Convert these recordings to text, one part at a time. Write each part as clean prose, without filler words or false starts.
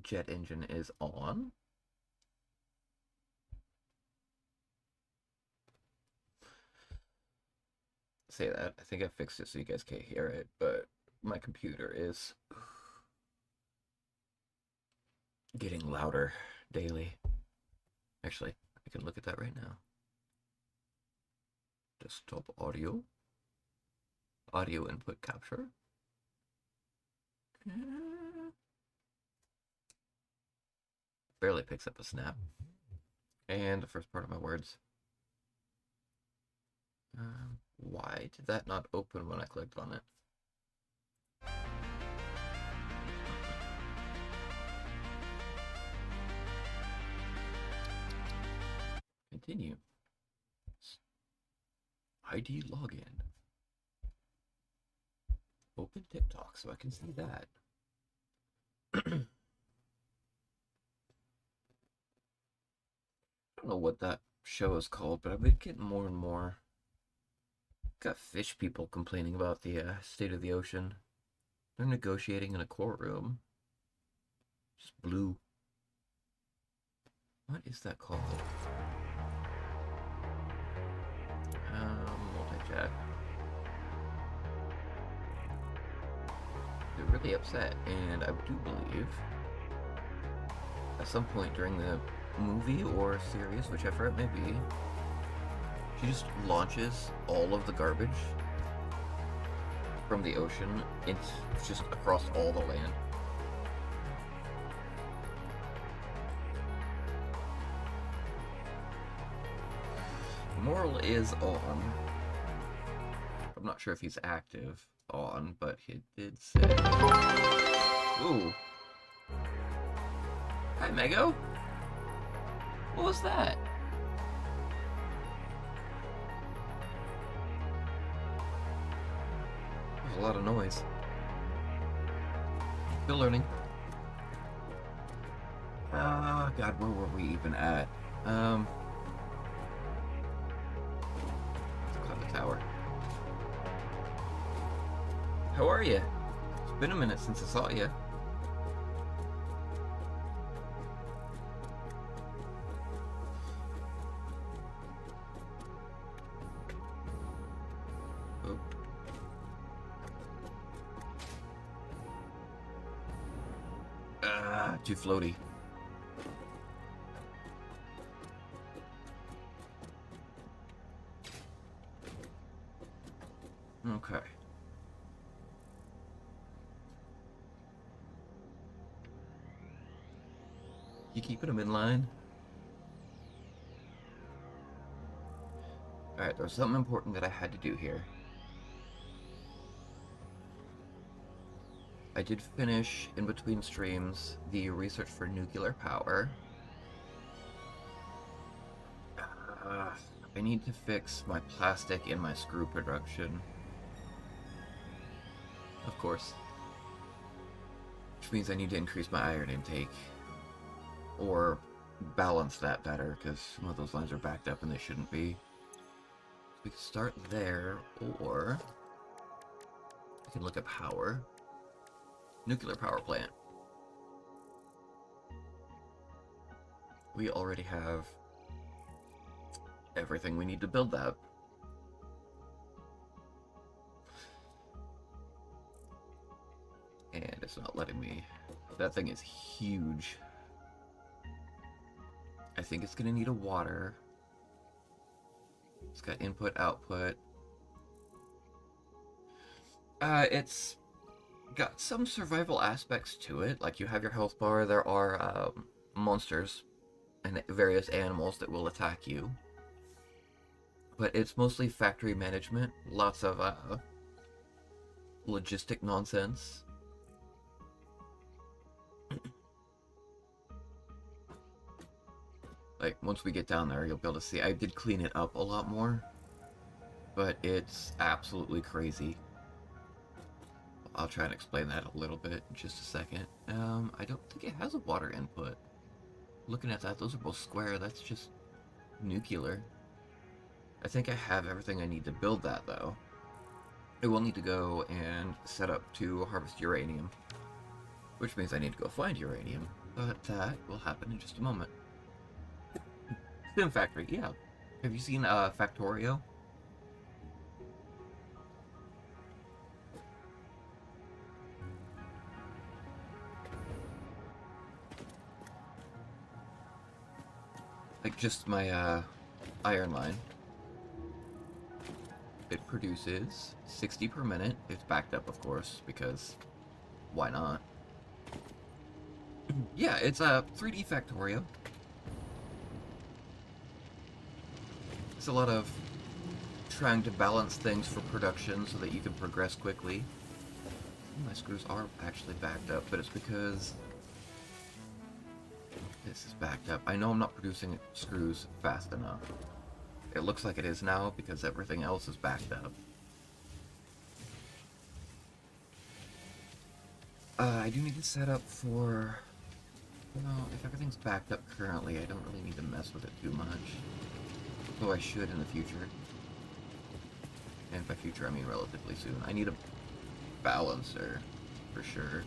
jet engine is on. Say that. I think I fixed it so you guys can't hear it, but my computer is getting louder daily. Actually, I can look at that right now. Desktop audio. Audio input capture. Barely picks up a snap. And the first part of my words. Why did that not open when I clicked on it? Continue. ID login. Open TikTok so I can see that. I don't know what that show is called, but I've been getting more and more. Got fish people complaining about the state of the ocean. They're negotiating in a courtroom. Just blue. What is that called? Multi-jack. They're really upset, and I do believe at some point during the movie or series, whichever it may be, she just launches all of the garbage from the ocean. It's just across all the land. Moral is on. I'm not sure if he's active on, but he did say... Ooh. Hi, Mego. What was that? There's a lot of noise. Still learning. Oh, God, where were we even at? Let's climb the tower. How are you? It's been a minute since I saw you. Oh. Too floaty. Okay. You keeping them in line? Alright, there's something important that I had to do here. I did finish, in between streams, the research for nuclear power. I need to fix my plastic in my screw production. Of course. Which means I need to increase my iron intake. Or balance that better, because some of those lines are backed up and they shouldn't be. We can start there, or we can look at power. Nuclear power plant. We already have everything we need to build that. And it's not letting me. That thing is huge. I think it's gonna need a water. It's got input, output. It's got some survival aspects to it. Like, you have your health bar, there are monsters and various animals that will attack you. But it's mostly factory management, lots of logistic nonsense. Like, once we get down there, you'll be able to see. I did clean it up a lot more, but it's absolutely crazy. I'll try and explain that a little bit in just a second. I don't think it has a water input. Looking at that, those are both square. That's just nuclear. I think I have everything I need to build that, though. I will need to go and set up to harvest uranium, which means I need to go find uranium. But that will happen in just a moment. Sim Factory, yeah. Have you seen Factorio? Like just my iron line. It produces 60 per minute. It's backed up, of course, because why not? Yeah, it's a 3D Factorio. It's a lot of trying to balance things for production so that you can progress quickly. My screws are actually backed up, but it's because this is backed up. I know I'm not producing screws fast enough. It looks like it is now because everything else is backed up. I do need to set up for... Well, if everything's backed up currently, I don't really need to mess with it too much. Though I should in the future. And by future, I mean relatively soon. I need a balancer, for sure.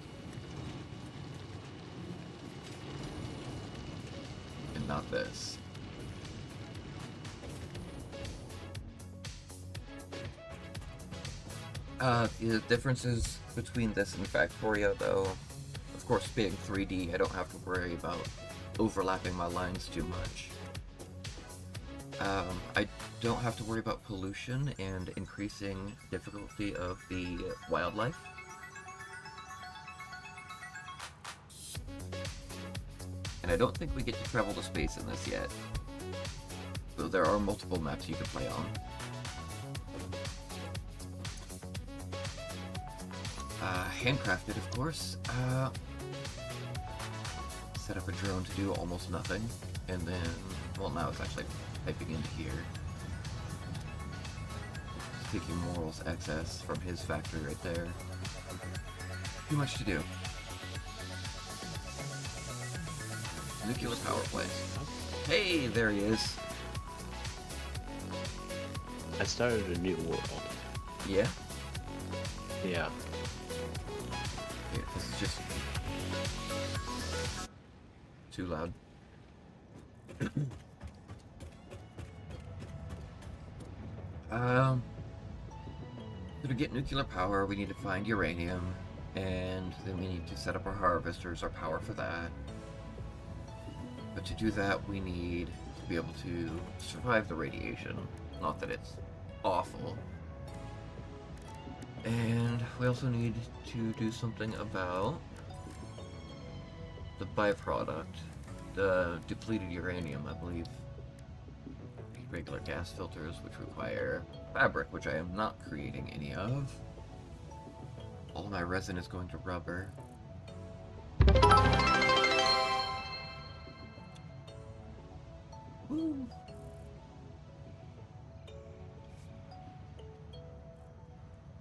And not this. The differences between this and Factorio, though, of course, being 3D, I don't have to worry about overlapping my lines too much. I don't have to worry about pollution and increasing difficulty of the wildlife. And I don't think we get to travel to space in this yet. Though there are multiple maps you can play on. Handcrafted, of course. Set up a drone to do almost nothing, and then, well, now it's actually typing into here. Just taking Moral's excess from his factory right there. Too much to do. Nuclear power plant. Hey, there he is. I started a new world. Yeah? Yeah. Yeah, this is just too loud. So to get nuclear power, we need to find uranium, and then we need to set up our harvesters, our power for that. But to do that, we need to be able to survive the radiation. Not that it's awful. And we also need to do something about the byproduct, the depleted uranium, I believe. Regular gas filters, which require fabric, which I am not creating any of. All my resin is going to rubber. Woo.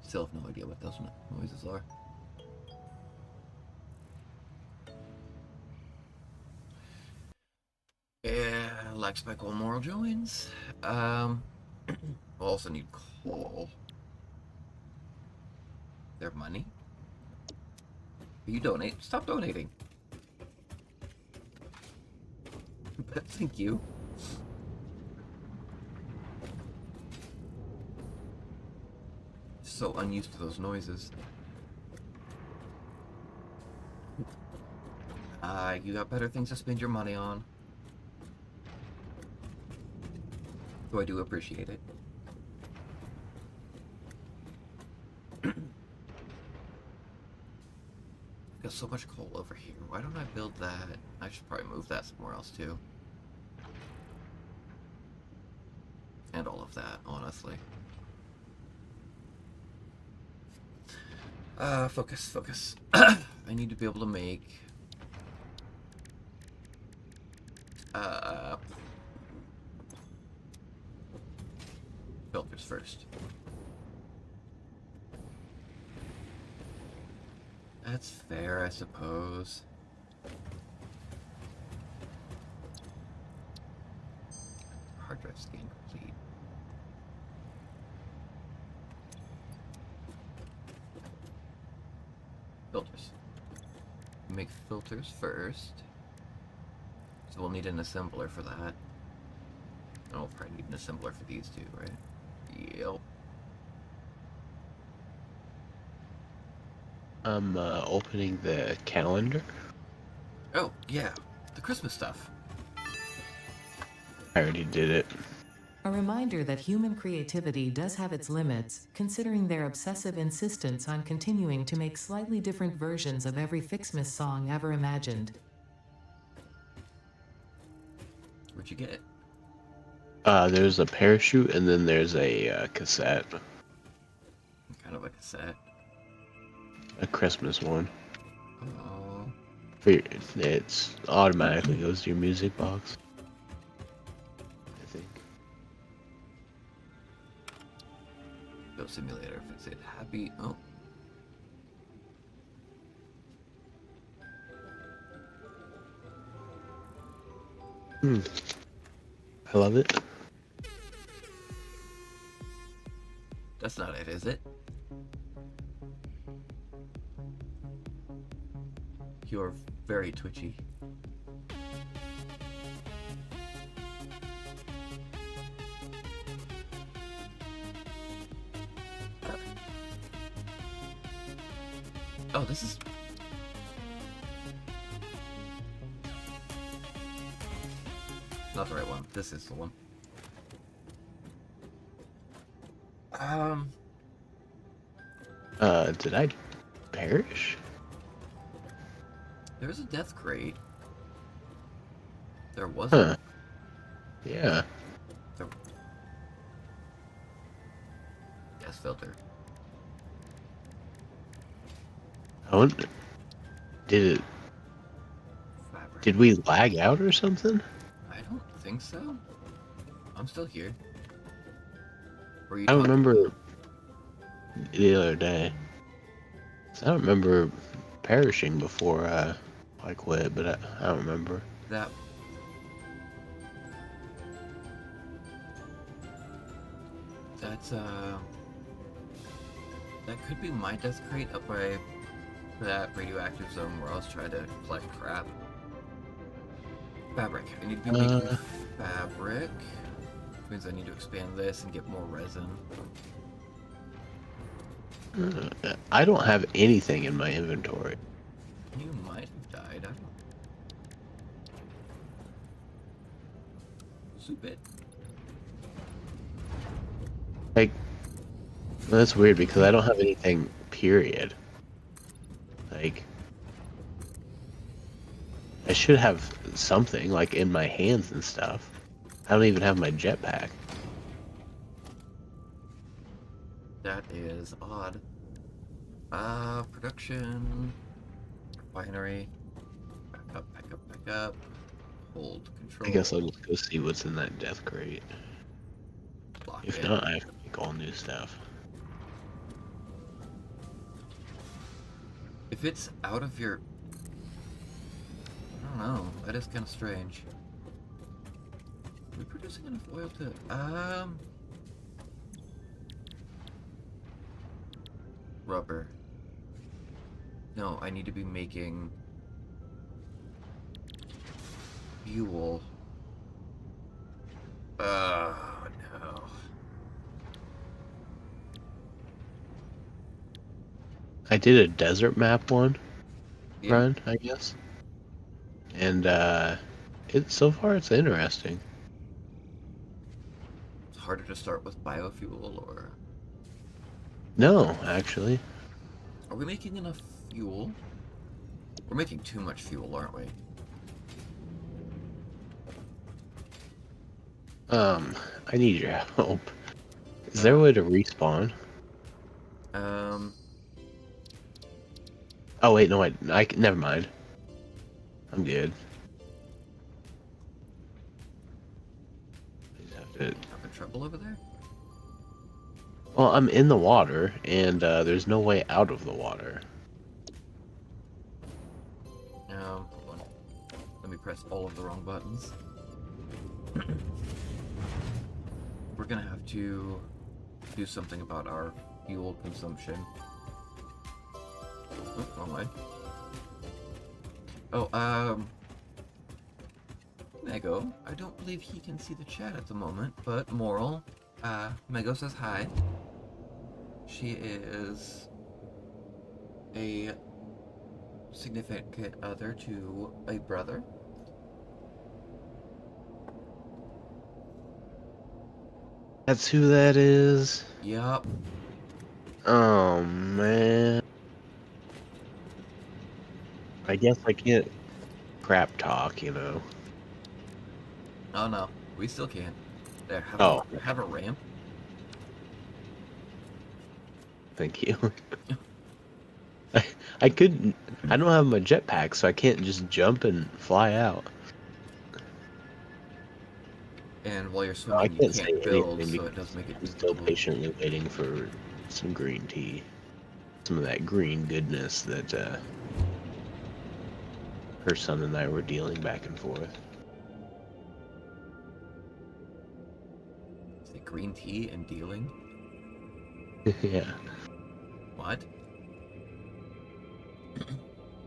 Still have no idea what those noises are. Yeah, like Speckle Moral joins. We'll also need coal. Their money? You donate? Stop donating. But thank you. So unused to those noises. You got better things to spend your money on. So I do appreciate it. Got so much coal over here. Why don't I build that? I should probably move that somewhere else too. And all of that, honestly. Focus. I need to be able to make filters first. That's fair, I suppose. Hard drive scan complete. Filters. Make filters first. So we'll need an assembler for that. And we'll probably need an assembler for these two, right? Yep. I'm opening the calendar. Oh, yeah. The Christmas stuff. I already did it. A reminder that human creativity does have its limits, considering their obsessive insistence on continuing to make slightly different versions of every Fixmas song ever imagined. What'd you get? There's a parachute and then there's a cassette. Kind of a cassette. A Christmas one. Oh. It's automatically goes to your music box. I think. Go simulator, fix it. Happy. Oh. I love it. That's not it, is it? You're very twitchy. Oh, this is... Not the right one. This is the one. Did I perish? There's a death crate. There Huh. wasn't. Yeah. There... Gas filter. I wonder, did it? Fabric. Did we lag out or something? I don't think so. I'm still here. Were you I don't talking- remember the other day. I don't remember perishing before I quit, but I don't remember. that. That's that could be my death crate up by that radioactive zone where I was trying to collect crap. Fabric. I need to be making fabric. Which means I need to expand this and get more resin. I don't have anything in my inventory. You might have died. I don't know. Soup it. Like, that's weird because I don't have anything, period. Like, I should have something, like, in my hands and stuff. I don't even have my jetpack. That is odd. Production. Refinery. Back up, back up, back up. Hold control. I guess I'll just go see what's in that death crate. Lock If it. not, I have to make all new stuff. If it's out of your... I don't know. That is kind of strange. Are we producing enough oil to... Rubber. No, I need to be making... fuel. Oh, no. I did a desert map one Yeah. run, I guess. And so far it's interesting. It's harder to start with biofuel, or... No, actually. Are we making enough fuel? We're making too much fuel, aren't we? I need your help. Is there a way to respawn? Oh wait, no, never mind. I'm good. I just have to. Having trouble over there? Well, I'm in the water, and there's no way out of the water. Hold on. Let me press all of the wrong buttons. We're gonna have to do something about our fuel consumption. Oh, wrong way. Oh, Mego, I don't believe he can see the chat at the moment, but Moral, Mego says hi. She is a significant other to a brother. That's who that is? Yup. Oh, man. I guess I can't crap talk, you know. Oh no, we still can. There, Oh, have a ramp. thank you. I couldn't. I don't have my jetpack, so I can't just jump and fly out. And while you're No, I swimming, you can't say can't build, anything so because it does make it I'm still difficult. patiently waiting for some green tea. Some of that green goodness that her son and I were dealing back and forth. Is it green tea and dealing? Yeah. What?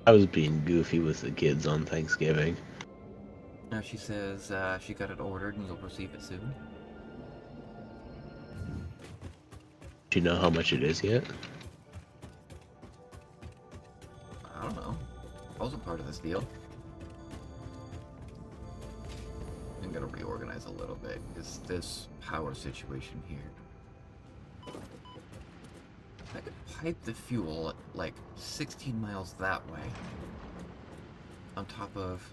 I was being goofy with the kids on Thanksgiving. Now she says she got it ordered and you'll receive it soon. Do you know how much it is yet? I don't know. I wasn't part of this deal. I'm gonna reorganize a little bit. Is this power situation here? I could pipe the fuel like 16 miles that way. On top of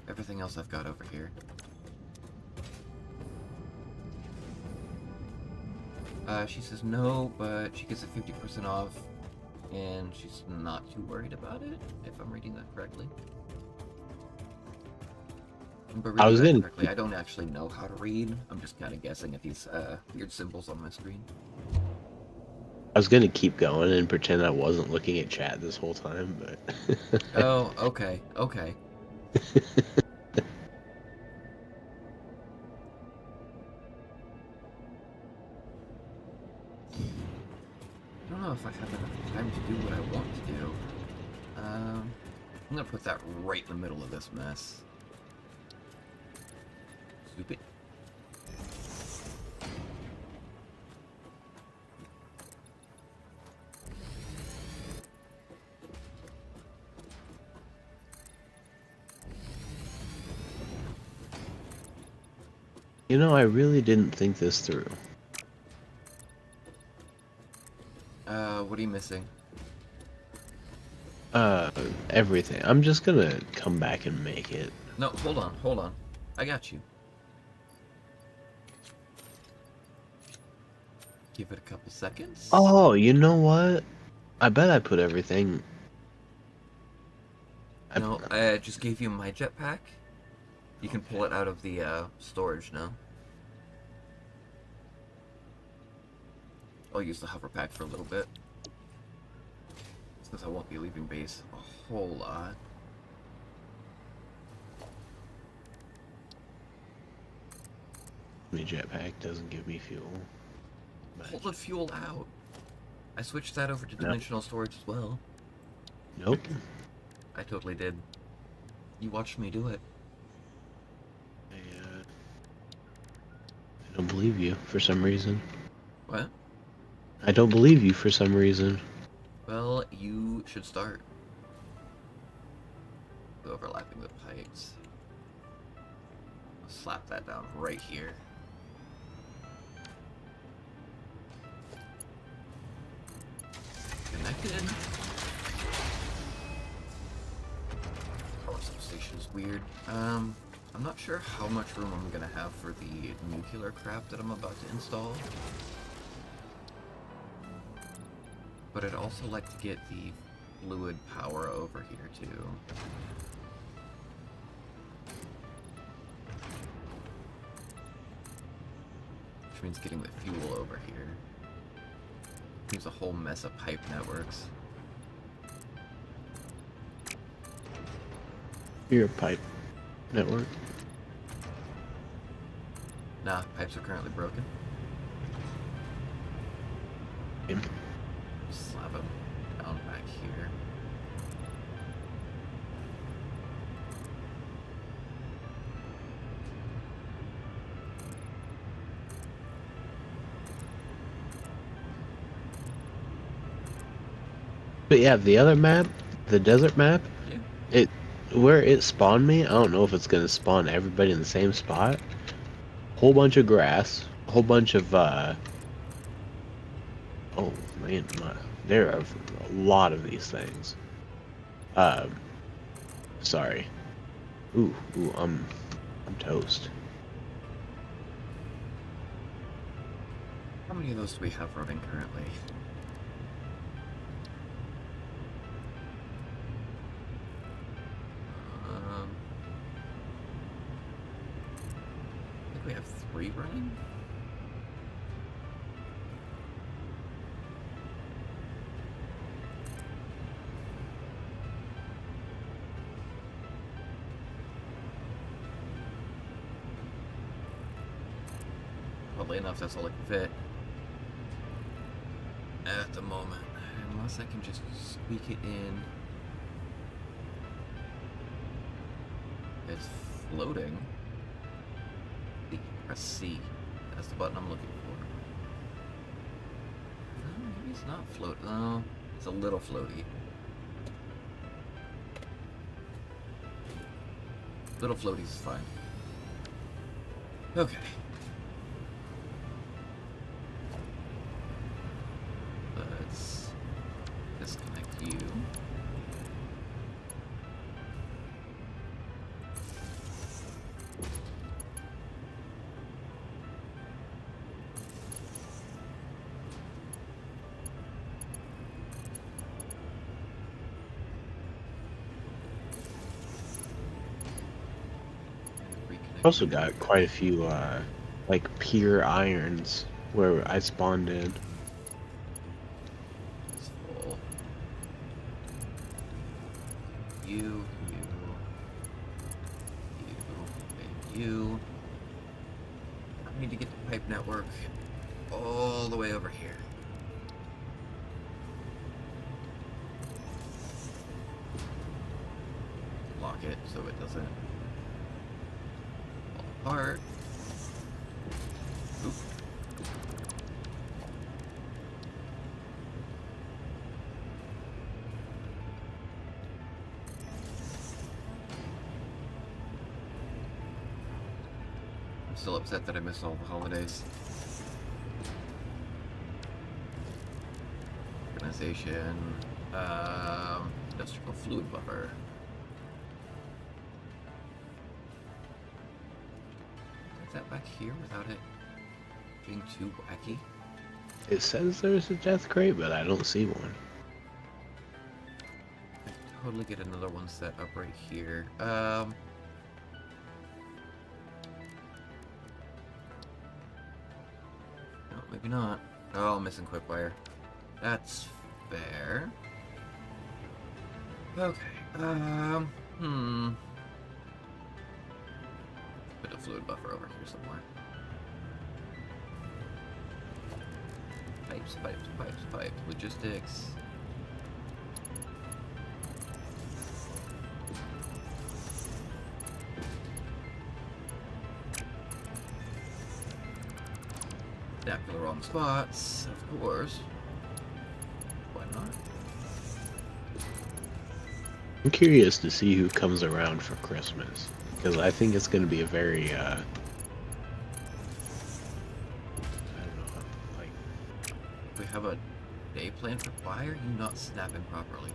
everything else I've got over here. She says no, but she gets a 50% off, and she's not too worried about it, if I'm reading that correctly. But I reading was that gonna. correctly, I don't actually know how to read. I'm just kind of guessing at these weird symbols on my screen. I was gonna keep going and pretend I wasn't looking at chat this whole time, but. Oh, okay, okay. I don't know if I have enough time to do what I want to do. I'm gonna put that right in the middle of this mess. Stupid. You know, I really didn't think this through. What are you missing? Everything. I'm just gonna come back and make it. No, hold on, hold on. I got you. Give it a couple seconds. Oh, you know what? I bet I put everything. No, I just gave you my jetpack. You can pull it out of the storage now. I'll use the hover pack for a little bit. Since I won't be leaving base a whole lot. My jetpack doesn't give me fuel. Pull the fuel out. I switched that over to No. dimensional storage as well. Nope. I totally did. You watched me do it. I don't believe you for some reason. What? I don't believe you for some reason. Well, you should start. Overlapping the pipes. I'll slap that down right here. Connected. Power substation is weird. I'm not sure how much room I'm gonna have for the nuclear crap that I'm about to install. But I'd also like to get the fluid power over here too. Which means getting the fuel over here. There's a whole mess of pipe networks. Your pipe network. Nah, pipes are currently broken. Yeah. Slap them down back here. But yeah, the other map, the desert map, Yeah. it where it spawned me, I don't know if it's gonna spawn everybody in the same spot. Whole bunch of grass, whole bunch of oh man, there are a lot of these things. Um, sorry. Ooh, I'm toast. How many of those do we have running currently? I think we have 3 running. Oddly enough, that's all I can fit at the moment. Unless I can just squeak it in. It's floating. Press C. That's the button I'm looking for. No, maybe it's not float. No, it's a little floaty. Little floaties is fine. Okay. Let's disconnect you. Also got quite a few like pure irons where I spawned in. It's full. You, and you. I need to get the pipe network all the way over here. Lock it so it doesn't fall apart. Oop. I'm still upset that I missed all the holidays. Organization, industrial fluid buffer. Is that back here without it being too wacky? It says there's a death crate, but I don't see one. I could totally get another one set up right here. No, maybe not. Oh, I'm missing quick wire. That's fair. Okay, put a fluid buffer over here somewhere. Pipes. Logistics. Stack in the wrong spots, of course. Why not? I'm curious to see who comes around for Christmas, because I think it's going to be a very, I don't know, like... We have a day plan for why are you not snapping properly?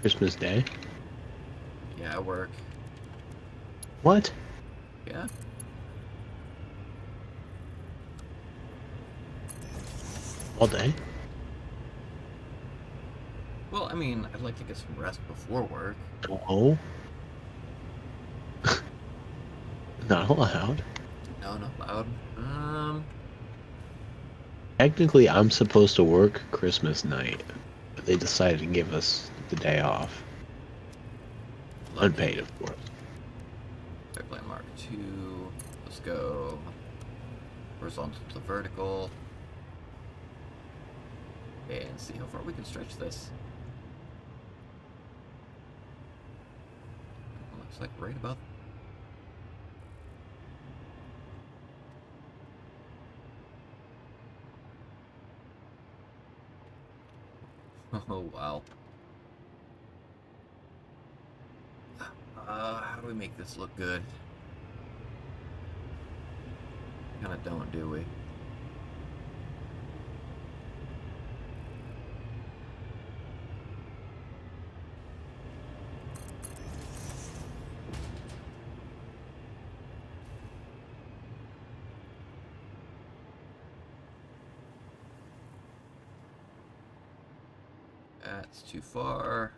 Christmas Day? Yeah, work. What? Yeah. All day? Well, I mean, I'd like to get some rest before work. Oh? Not allowed. No, not loud. Technically, I'm supposed to work Christmas night, but they decided to give us the day off. Unpaid, of course. Pipeline Mark 2. Let's go horizontal to vertical. And see how far we can stretch this. Looks like right about. Oh, wow. How do we make this look good? Kinda don't, do we? That's too far.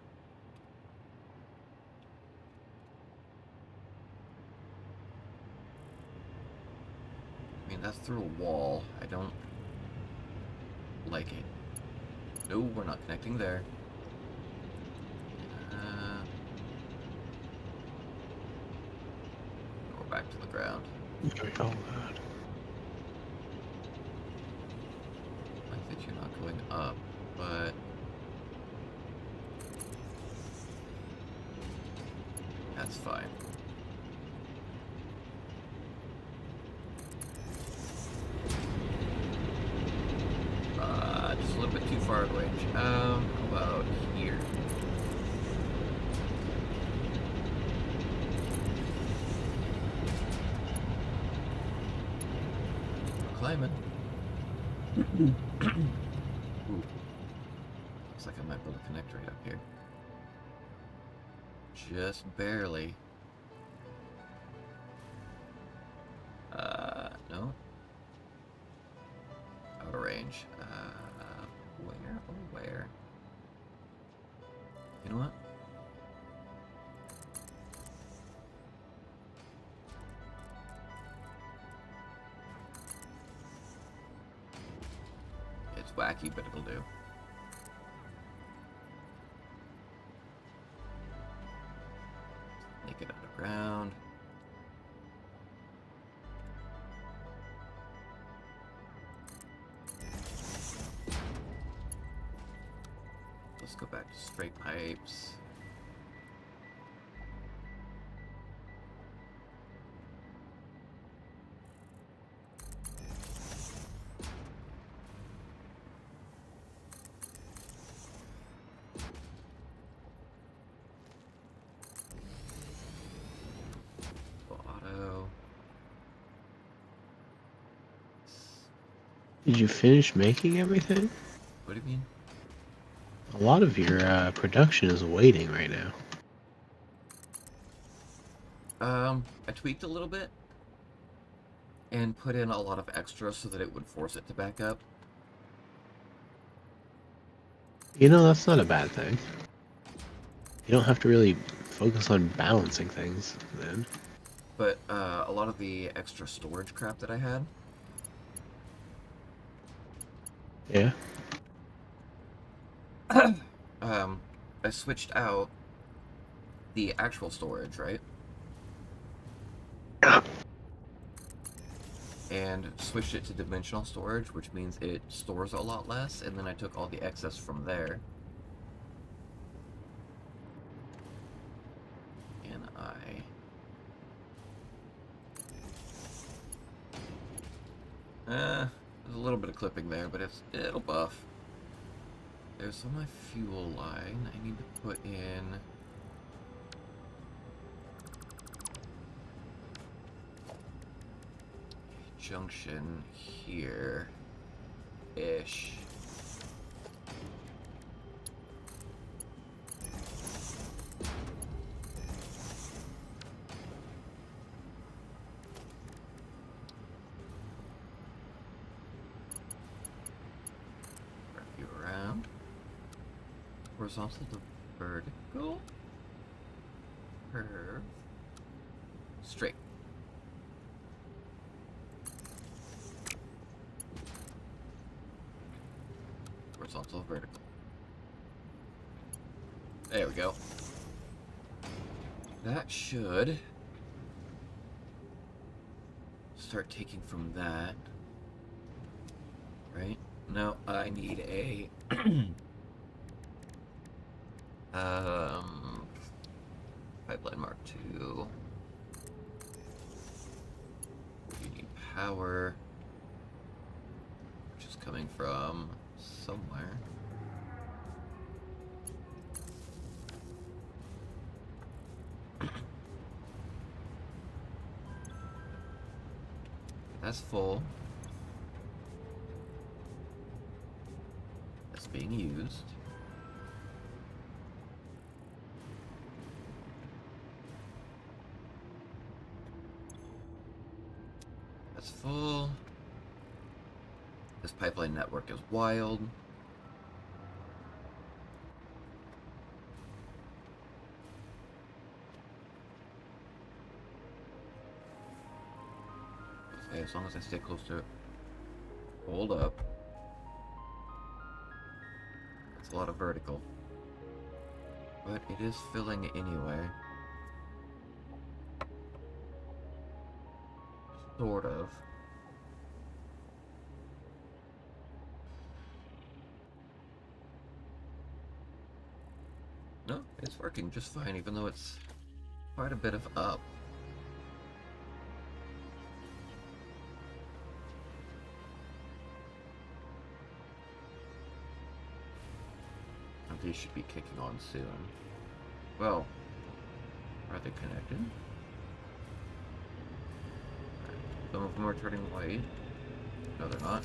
I mean, that's through a wall. I don't like it. No, we're not connecting there. We're back to the ground. Oh god. Like that you're not going up, but... That's fine. Just a little bit too far away. How about here? We're climbing. Ooh. Looks like I might be able to connect right up here. Just barely. No. Out of range. Where? Oh, where? You know what? It's wacky, but it'll do. Make it underground. Let's go back to straight pipes. Auto. Did you finish making everything? What do you mean? A lot of your production is waiting right now. I tweaked a little bit and put in a lot of extra so that it would force it to back up. You know, that's not a bad thing. You don't have to really focus on balancing things then. But a lot of the extra storage crap that I had, Yeah. I switched out the actual storage, right? And switched it to dimensional storage, which means it stores a lot less, and then I took all the excess from there. And there's a little bit of clipping there, but it'll buff. There's my fuel line. I need to put in... junction here-ish. Wrap you around. Horizontal to vertical. Curve. Straight. Horizontal, vertical. There we go. That should start taking from that. Right? No, I need a pipeline Mark II. You need power, which is coming from somewhere. That's full. That's being used. That's full. This pipeline network is wild. Okay, as long as I stay close to it. Hold up. That's a lot of vertical. But it is filling anyway. Sort of. No, it's working just fine, even though it's quite a bit of up. These should be kicking on soon. Well, are they connected? Some of them are turning white. No, they're not.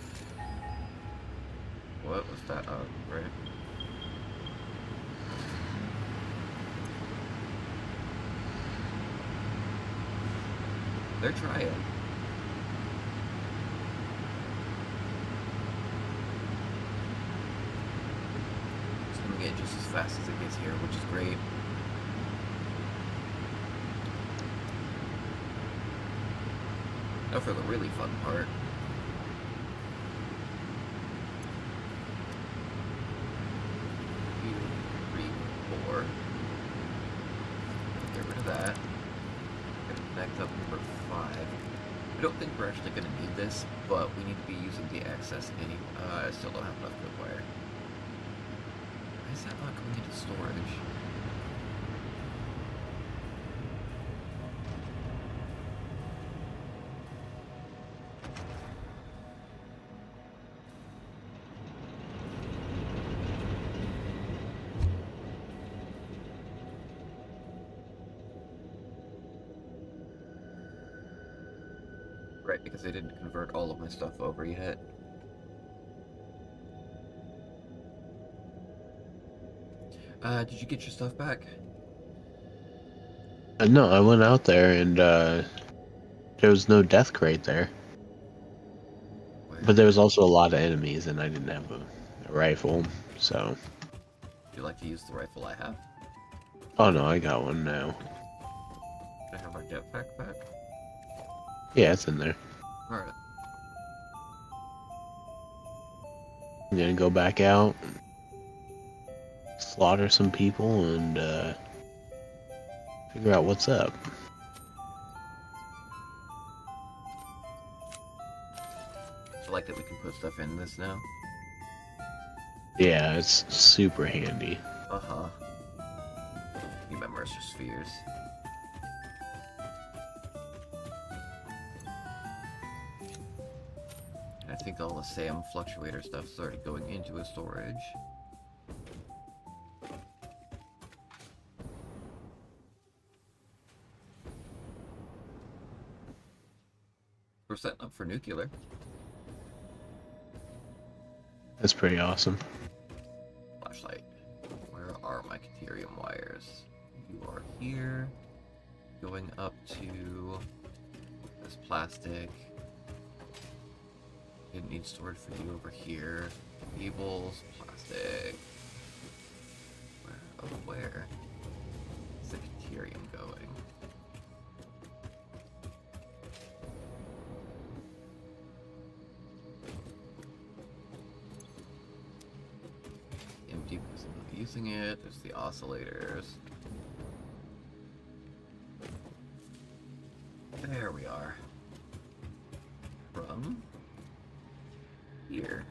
What was that? Oh, right. They're trying. It's coming in just as fast as it gets here, which is great. Now for the really fun part. Two, three, four. Get rid of that. Gonna connect up number 5. I don't think we're actually gonna need this, but we need to be using the excess anyway. I still don't have enough good wire. Why is that not going into storage? Right, because I didn't convert all of my stuff over yet. Did you get your stuff back? No, I went out there and there was no death crate there. Where? But there was also a lot of enemies, and I didn't have a rifle, so. Would you like to use the rifle I have? Oh no, I got one now. Can I have our jetpack back? Yeah, it's in there. Alright. I'm gonna go back out, slaughter some people, and figure out what's up. I like that we can put stuff in this now. Yeah, it's super handy. Uh-huh. Need my Mercer spheres. I think all the SAM fluctuator stuff started going into a storage. We're setting up for nuclear. That's pretty awesome. Flashlight. Where are my Caterium wires? You are here. Going up to this plastic. Didn't need storage for you over here. Cables, plastic. Where? Oh, where is the Caterium going? Empty because I'm not using it. There's the oscillators. There we are. From here.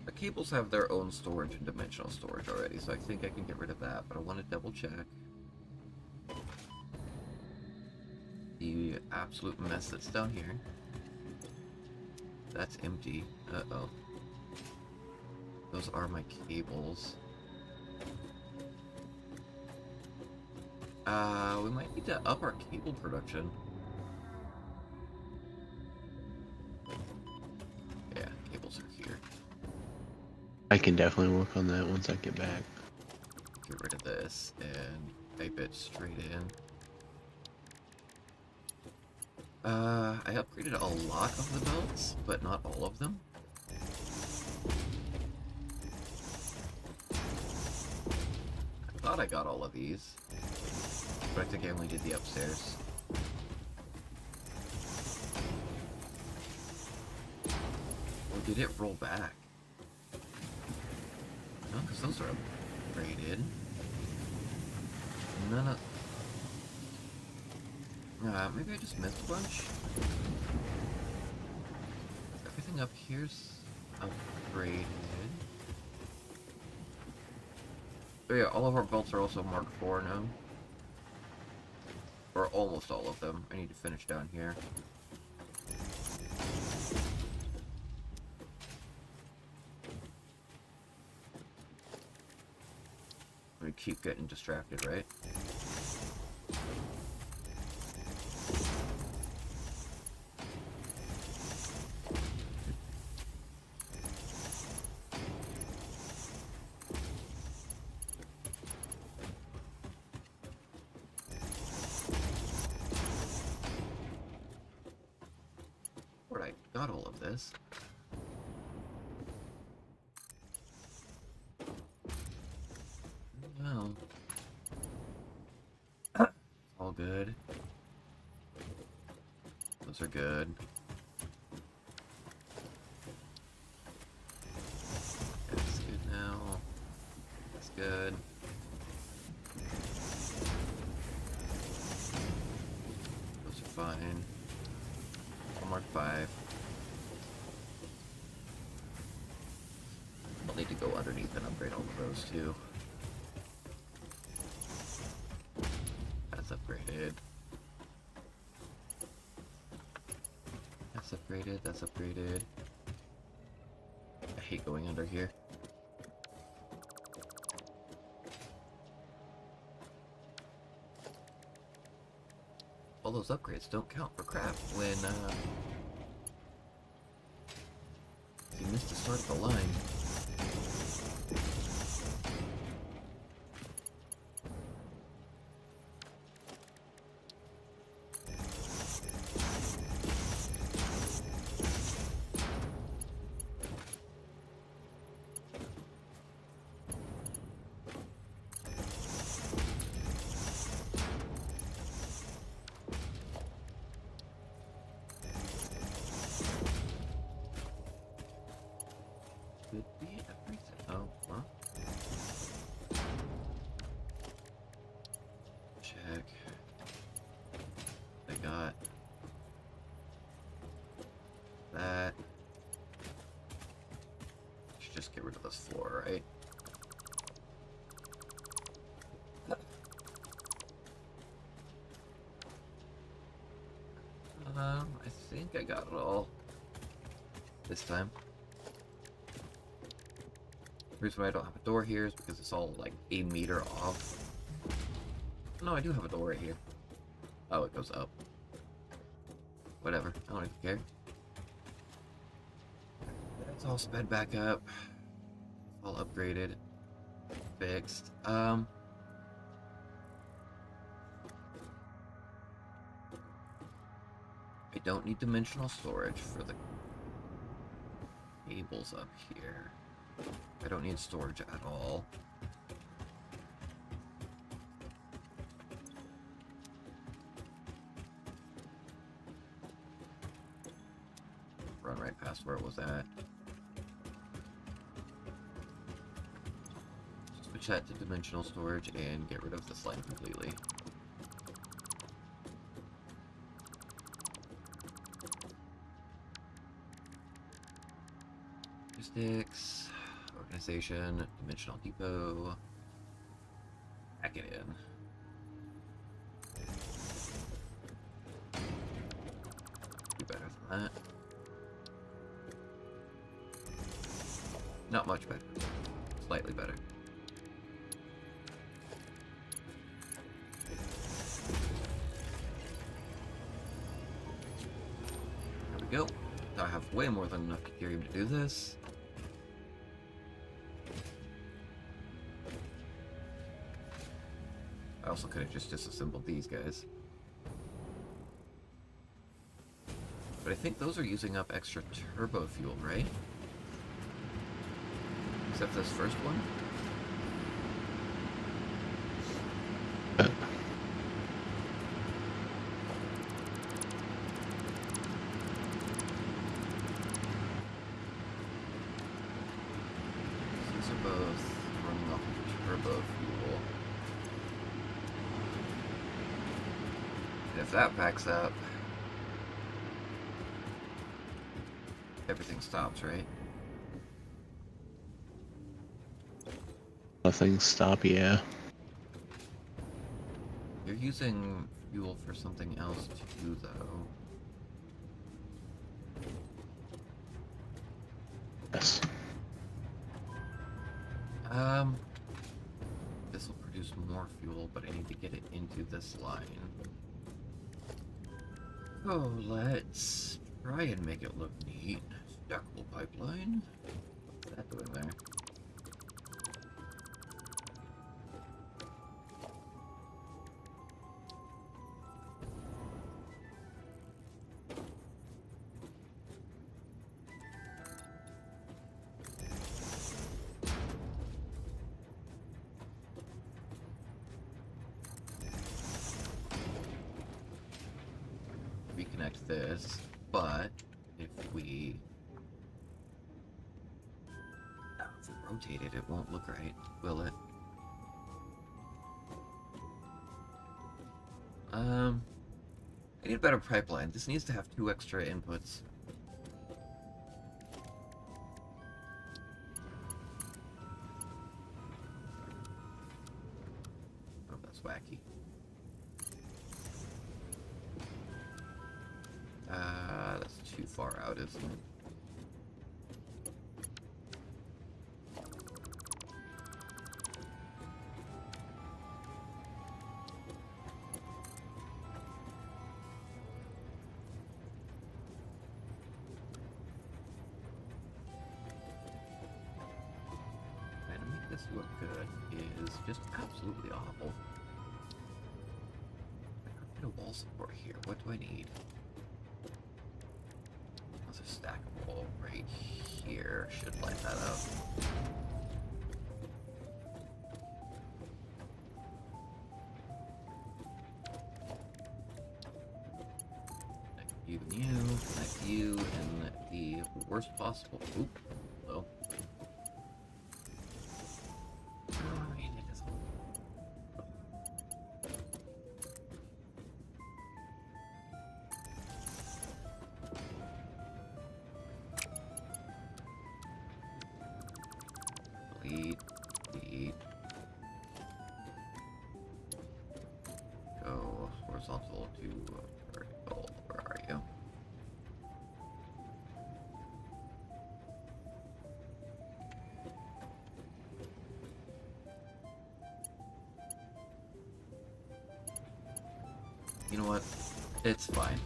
The cables have their own storage and dimensional storage already, so I think I can get rid of that, but I want to double check. The absolute mess that's down here. That's empty. Uh-oh. Those are my cables. We might need to up our cable production. Yeah, cables are here. I can definitely work on that once I get back. Get rid of this and pipe it straight in. I upgraded a lot of the belts, but not all of them. I thought I got all of these, but I think I only did the upstairs. Or did it roll back? No, because those are upgraded. None of... maybe I just missed a bunch. Everything up here's upgraded. Oh yeah, all of our belts are also Mark IV now. Or almost all of them. I need to finish down here. We keep getting distracted, right? I got all of this. No. All good. Those are good. That's good now. That's good. Those are fine. Mark 5. I'll need to go underneath and upgrade all of those too. That's upgraded. That's upgraded, that's upgraded. I hate going under here. All those upgrades don't count for crap when you missed the start of the line. Could be everything. Oh, well. Check. I got that. Should just get rid of this floor, right? I think I got it all this time. The reason why I don't have a door here is because it's all like a meter off. No, I do have a door right here. Oh, it goes up. Whatever, I don't even care. It's all sped back up. All upgraded. Fixed. I don't need dimensional storage for the cables up here. I don't need storage at all. Run right past where it was at. Switch that to dimensional storage and get rid of this line completely. Logistics. Organization, dimensional depot, pack it in. Do better than that. Not much better. Slightly better. we go. I have way more than enough deuterium to do this. I also could have just disassembled these guys. But I think those are using up extra turbo fuel, right? Except this first one. These are both running off of turbo fuel. And if that backs up, everything stops, right? Nothing stop, yeah. You're using fuel for something else too, though. Yes. This will produce more fuel, but I need to get it into this line. Oh, let's try and make it look neat. Stackable pipeline. What's that doing there? Reconnect this, but if we rotate it, it won't look right, will it? I need a better pipeline. This needs to have 2 extra inputs. Oh, that's wacky. That's too far out, isn't it? And to make this look good is just absolutely awful. I don't get a wall support here. What do I need? There's a stackable right here. Should light that up. Connect you in the worst possible. Oop. Hello. I mean, it doesn't. Delete. Go horizontal to vertical. Where are you? You know what? It's fine.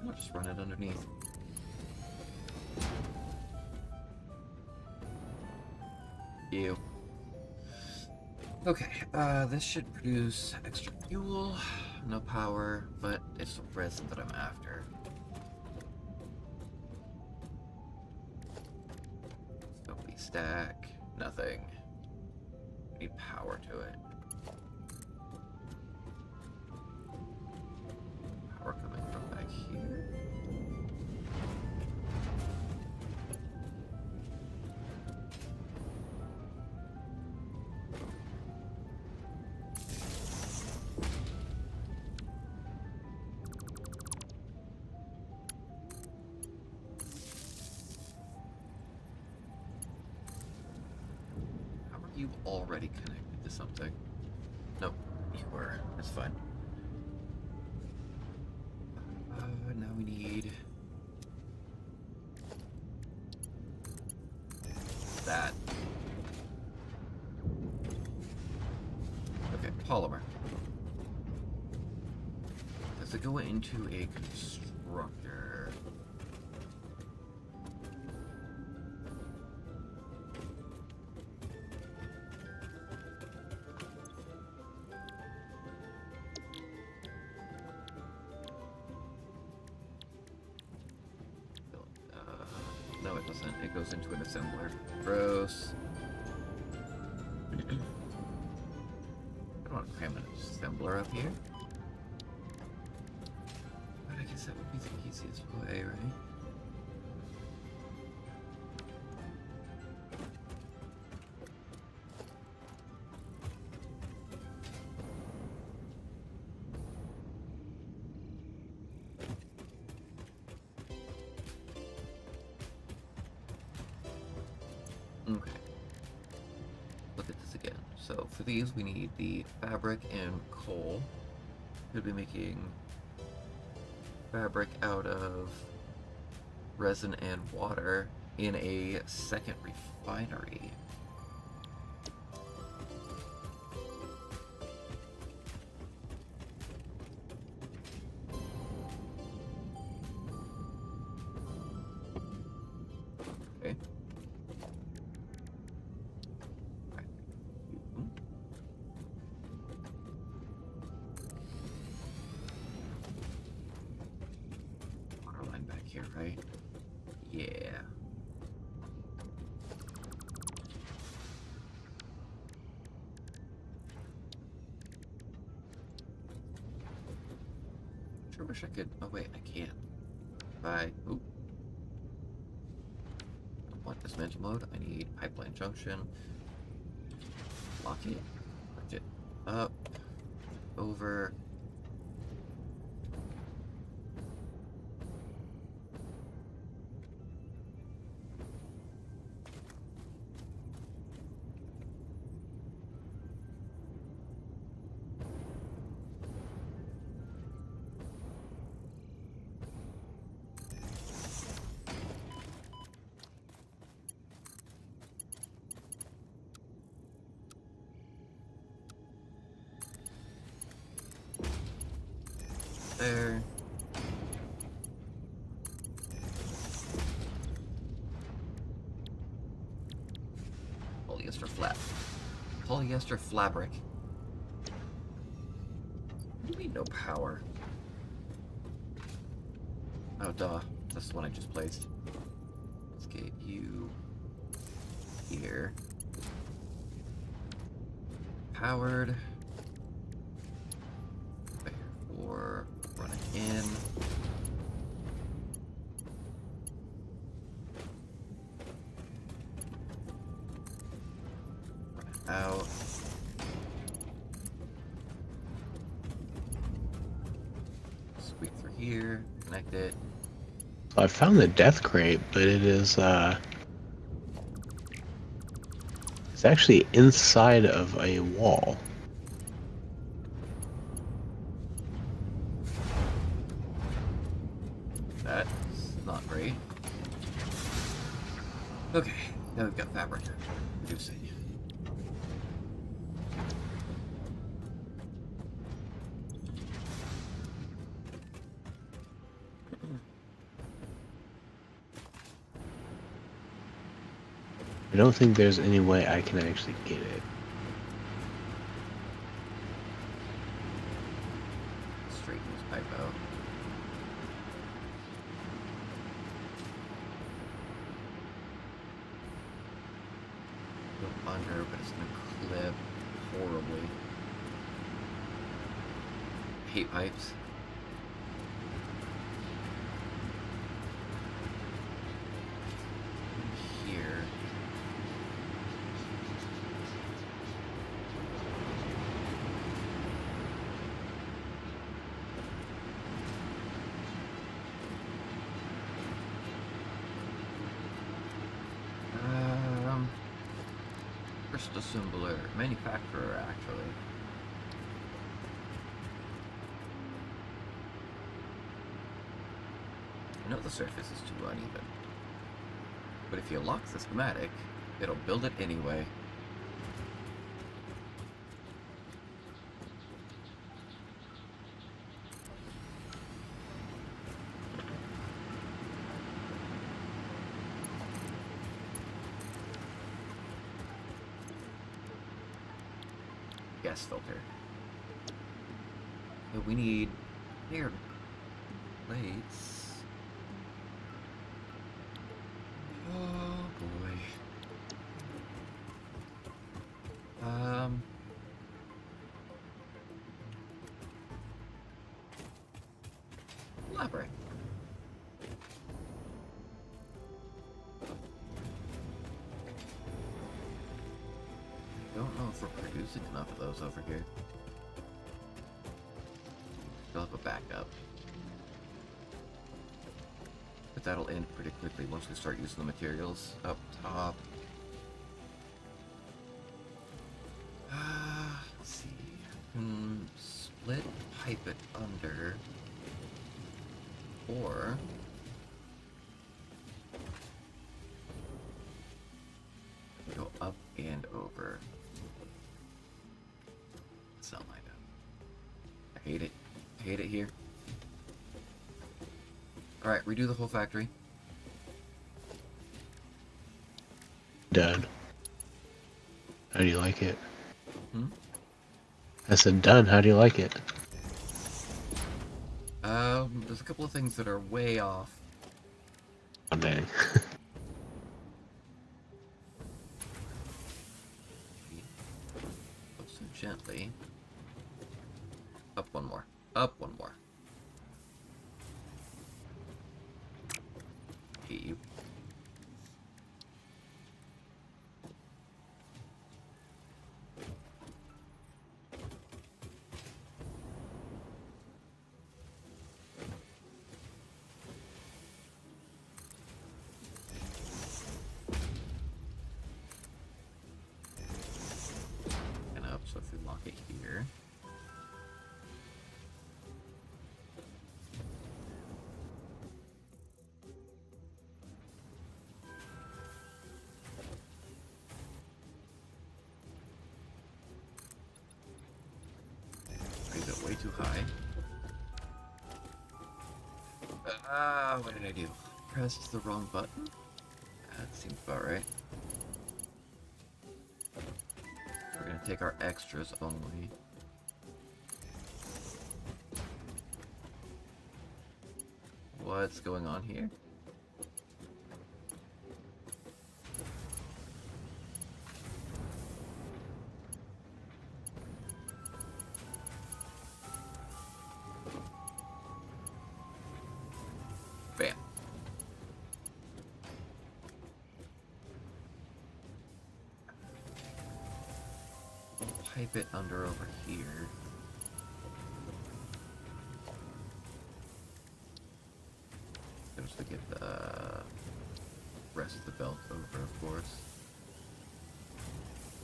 I'll just run it underneath. You. Okay, this should produce extra fuel, no power, but it's the resin that I'm after. So we stack, nothing. Need power to it. Power coming from back here. You already connected to something. Nope, you were. That's fine. Now we need that. polymer. Does it go into a constructor? No, it doesn't. It goes into an assembler. Gross. I don't want to cram an assembler up here. But I guess that would be the easiest way, right? Okay. Look at this again. So for these we need the fabric and coal. We'll be making fabric out of resin and water in a second refinery. Okay. Water line back here, right? Yeah. Sure wish I could. Oh wait, I can't. Bye. Oop. I want dismantle mode. I need pipeline junction. Lock it. Lift it up. Over. There. Polyester flap. Polyester fabric. What do you mean no power? Oh duh. That's the one I just placed. Let's get you here. Powered. Or running in. Running out. Squeak through here. Connect it. I found the death crate, but it is it's actually inside of a wall. That's not great. Okay, now we've got fabric. Reducing. I don't think there's any way I can actually get it. Straighten this pipe out. Go under, but it's gonna clip horribly. I hate pipes. Here. First assembler, manufacturer, actually. I know the surface is too uneven, but if you lock the schematic, it'll build it anyway. gas filter. So we need air plates. Oh boy. Elaborate. Don't know if we're producing enough of those over here. Still have a backup. But that'll end pretty quickly once we start using the materials up top. Let's see. Split pipe it under. Or go up and over. Something like that. I hate it. I hate it here. Alright, redo the whole factory. Done. How do you like it? Hmm? I said done. How do you like it? There's a couple of things that are way off. Oh, dang. Oh, so gently. Up one more. Up one more. Hate you. And up, so if we lock it here. Raise it way too high. What did I do? Pressed the wrong button? That seems about right. We're gonna take our extras only. What's going on here? Bam. We'll pipe it under over here. Just to get the rest of the belt over, of course.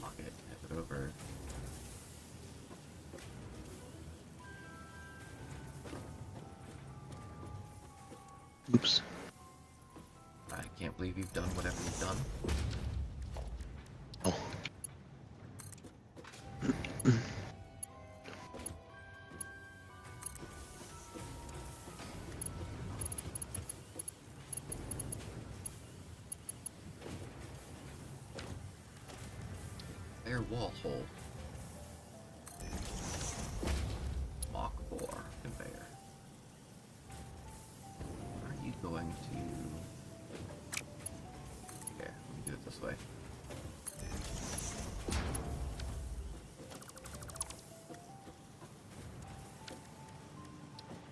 Lock it, have it over. Oops. I can't believe you've done whatever you've done. Oh. Air wall hole. Mock bore conveyor. Are you going to... Here, let me do it this way.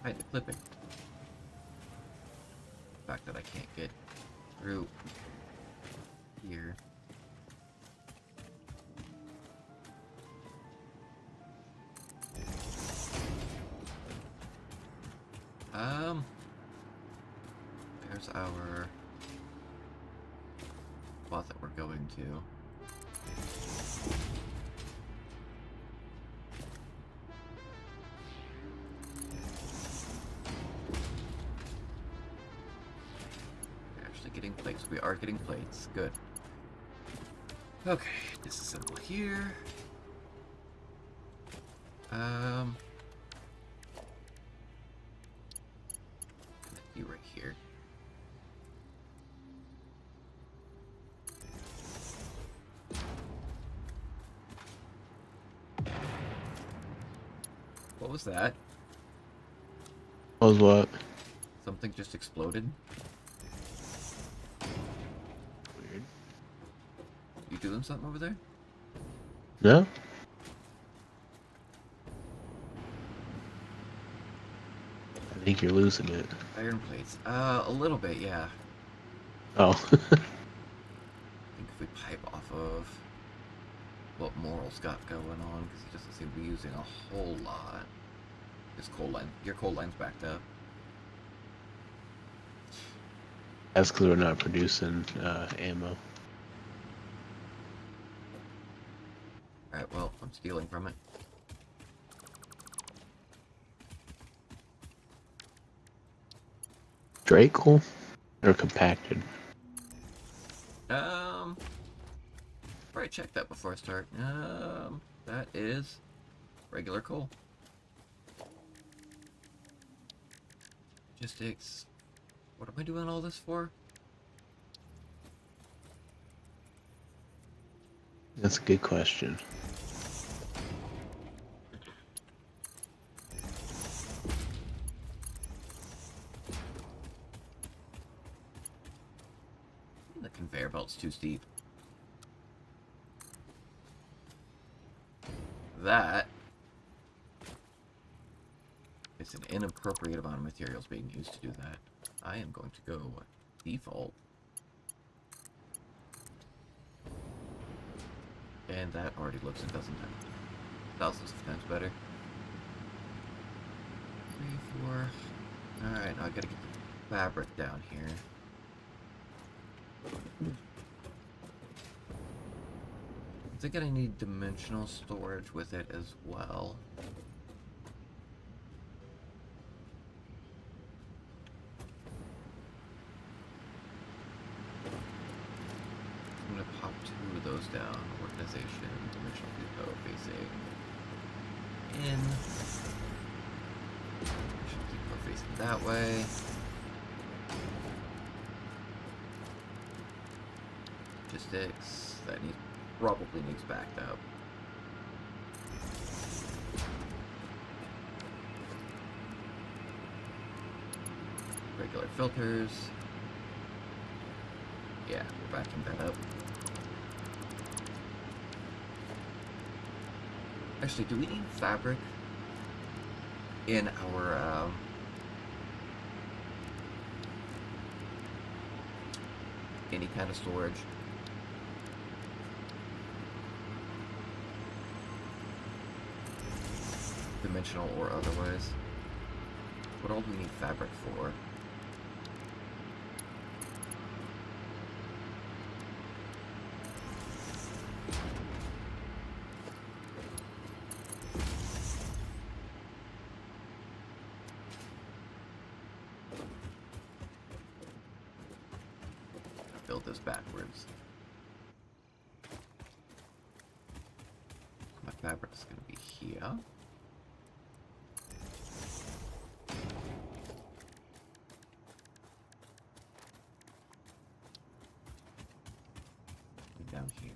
Hide the clipping. The fact that I can't get through here. There's our spot that we're going to. We're actually getting plates. We are getting plates. Good. Okay, disassemble here. You right here. What was that? What was what? Something just exploded? Weird. You doing something over there? No? I think you're losing it. Iron plates. A little bit, yeah. Oh. I think if we pipe off of what Moral's got going on, because he doesn't seem to be using a whole lot. His coal line, your coal line's backed up. That's because we're not producing ammo. Alright, well, I'm stealing from it. Drakel? Or compacted? Probably check that before I start. That is regular coal. Logistics. What am I doing all this for? That's a good question. The conveyor belt's too steep. That is an inappropriate amount of materials being used to do that. I am going to go default. And that already looks a dozen times, thousands of times better. 3, 4. Alright, now I gotta get the fabric down here. I think I need dimensional storage with it as well. I'm gonna pop 2 of those down. Organization, dimensional depot facing in. Dimensional depot facing that way. Logistics, that probably needs backed up. Regular filters. Yeah, we're backing that up. Actually, do we need fabric in our any kind of storage? Dimensional or otherwise. What all do we need fabric for? Build this backwards. My fabric is going to be here. Down here.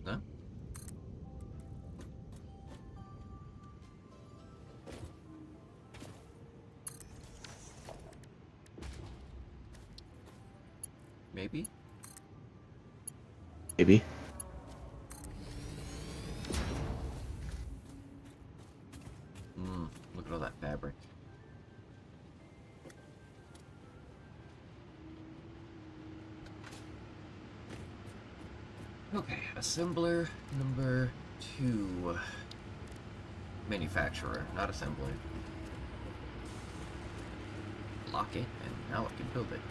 No? Maybe? Maybe. Look at all that fabric. Okay, assembler number 2. Manufacturer, not assembler. Lock it, and now I can build it.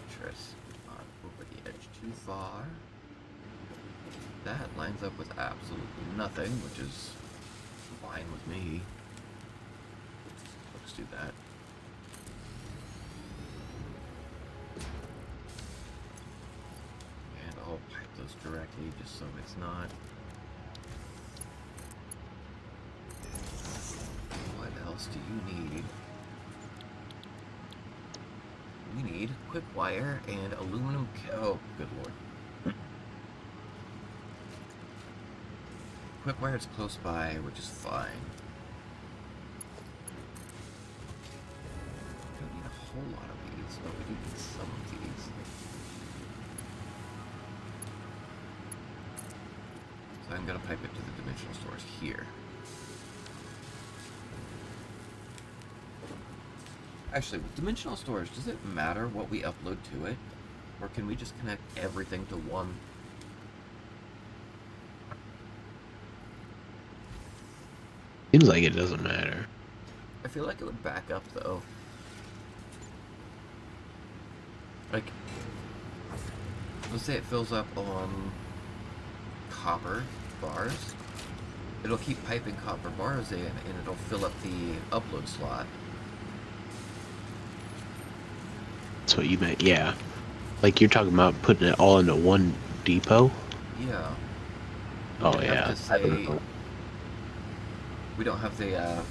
Interest not over the edge too far. That lines up with absolutely nothing, which is fine with me. Let's do that. And I'll pipe those directly just so it's not else do you need? We need quick wire and aluminum. Oh, good lord. Quick wire is close by, which is fine. We don't need a whole lot of these, but we do need some of these. So I'm gonna pipe it to the dimensional stores here. Actually, with dimensional storage, does it matter what we upload to it? Or can we just connect everything to one? Seems like it doesn't matter. I feel like it would back up, though. Like, let's say it fills up on copper bars. It'll keep piping copper bars in, and it'll fill up the upload slot. That's what you meant, yeah. Like you're talking about putting it all into one depot? Yeah. Oh, We'd yeah. have to say, we don't have the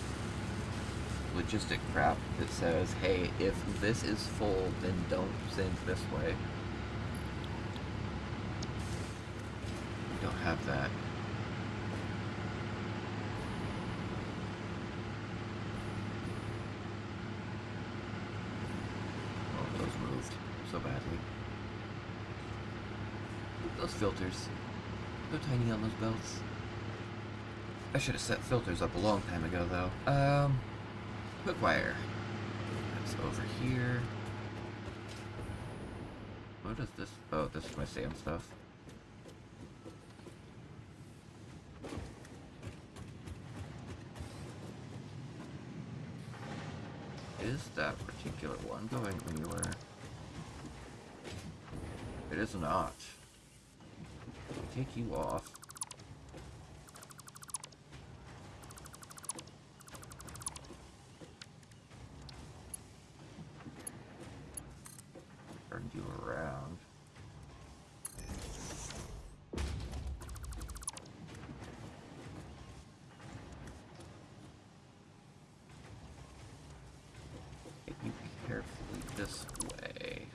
logistic crap that says, hey, if this is full, then don't send this way. We don't have that. Oh, those moved so badly. Those filters. So tiny on those belts. I should have set filters up a long time ago, though. Quick wire. That's over here. What is this? Oh, this is my sand stuff. Is that particular one going anywhere? It is not. Take you off. Turn you around. Take you carefully this way.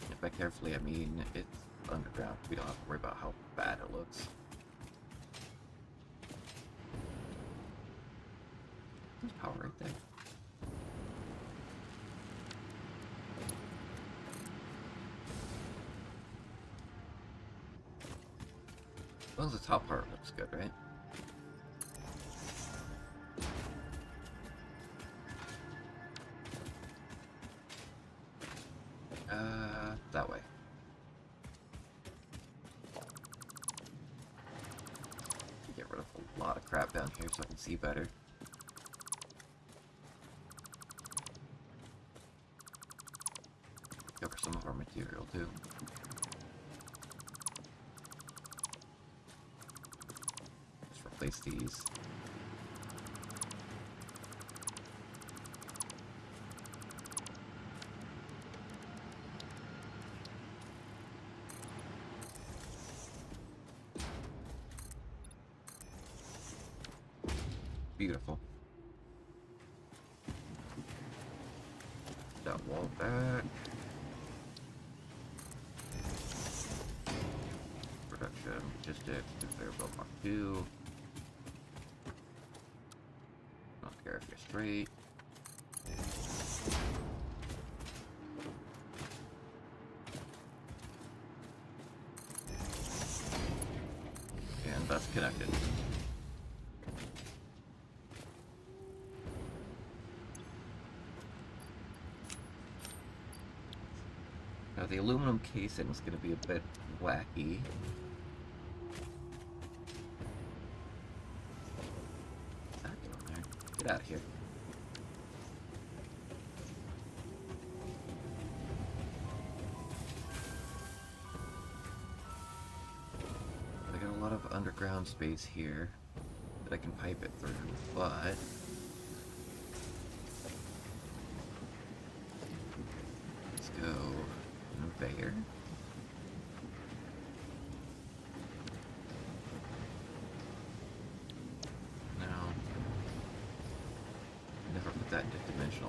And by carefully, I mean it's underground. We don't have to worry about how bad it looks. There's power right there. Well, the top part looks good, right? That way. Get rid of a lot of crap down here so I can see better. Cover some of our material too. Just replace these. Beautiful. That wall back. Production, logistics, nuclear build Mark 2. Don't care if you're straight. And that's connected. Now the aluminum casing is going to be a bit wacky. What's that doing there? Get out of here. I got a lot of underground space here that I can pipe it through, but let's go conveyor.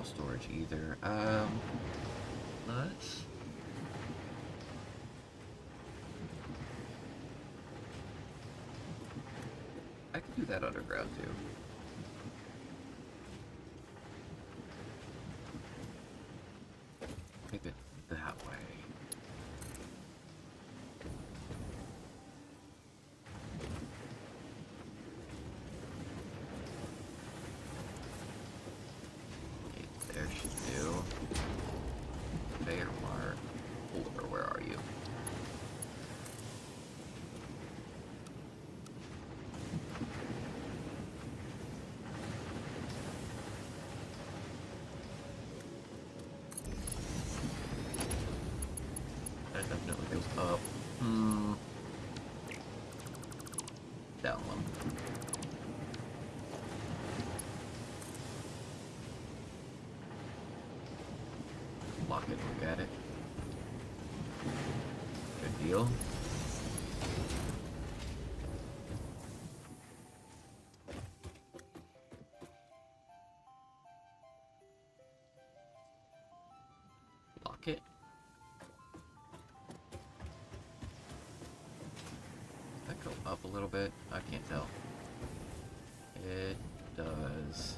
storage either. Let's... I could do that underground too. Make it that way. Okay, there should do. There, Mark. Or where are you? That definitely goes up. Down one. Lock it, look at it. Good deal. Lock it. Does that go up a little bit? I can't tell. It does.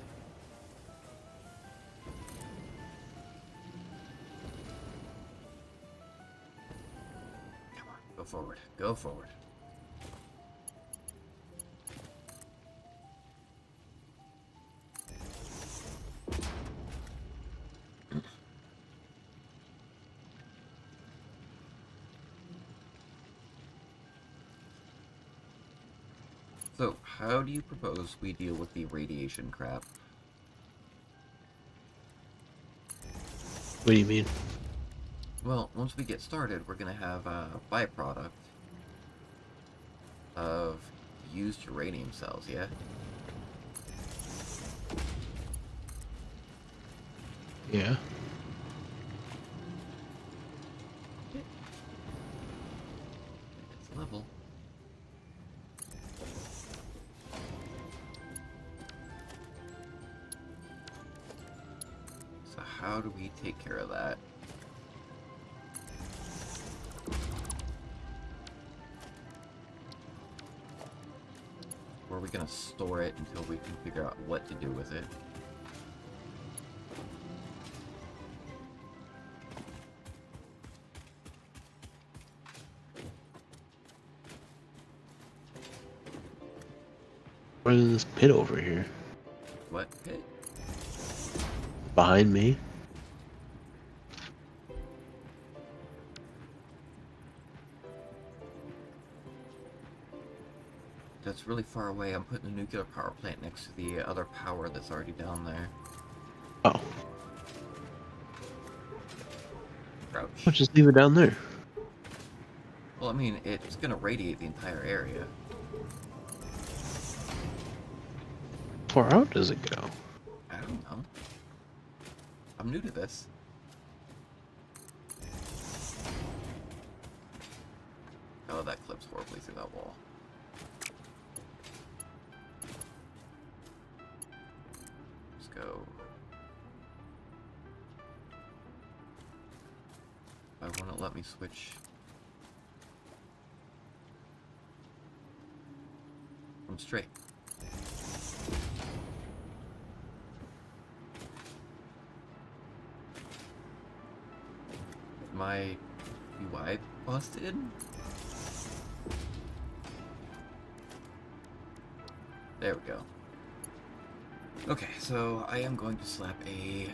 Come on, go forward. Go forward. So, how do you propose we deal with the radiation crap? What do you mean? Well, once we get started, we're going to have a byproduct of used uranium cells, yeah? Yeah. It's level. So how do we take care of that? Or are we going to store it until we can figure out what to do with it? What is this pit over here? What pit? Behind me? That's really far away. I'm putting a nuclear power plant next to the other power that's already down there. Oh. Crouch. I'll just leave it down there. Well, I mean, it's gonna radiate the entire area. How far out does it go? I don't know. I'm new to this. Oh, that clips horribly through that wall. Let's go. I won't let me switch. I'm straight. My UI busted? There we go. Okay, so I am going to slap a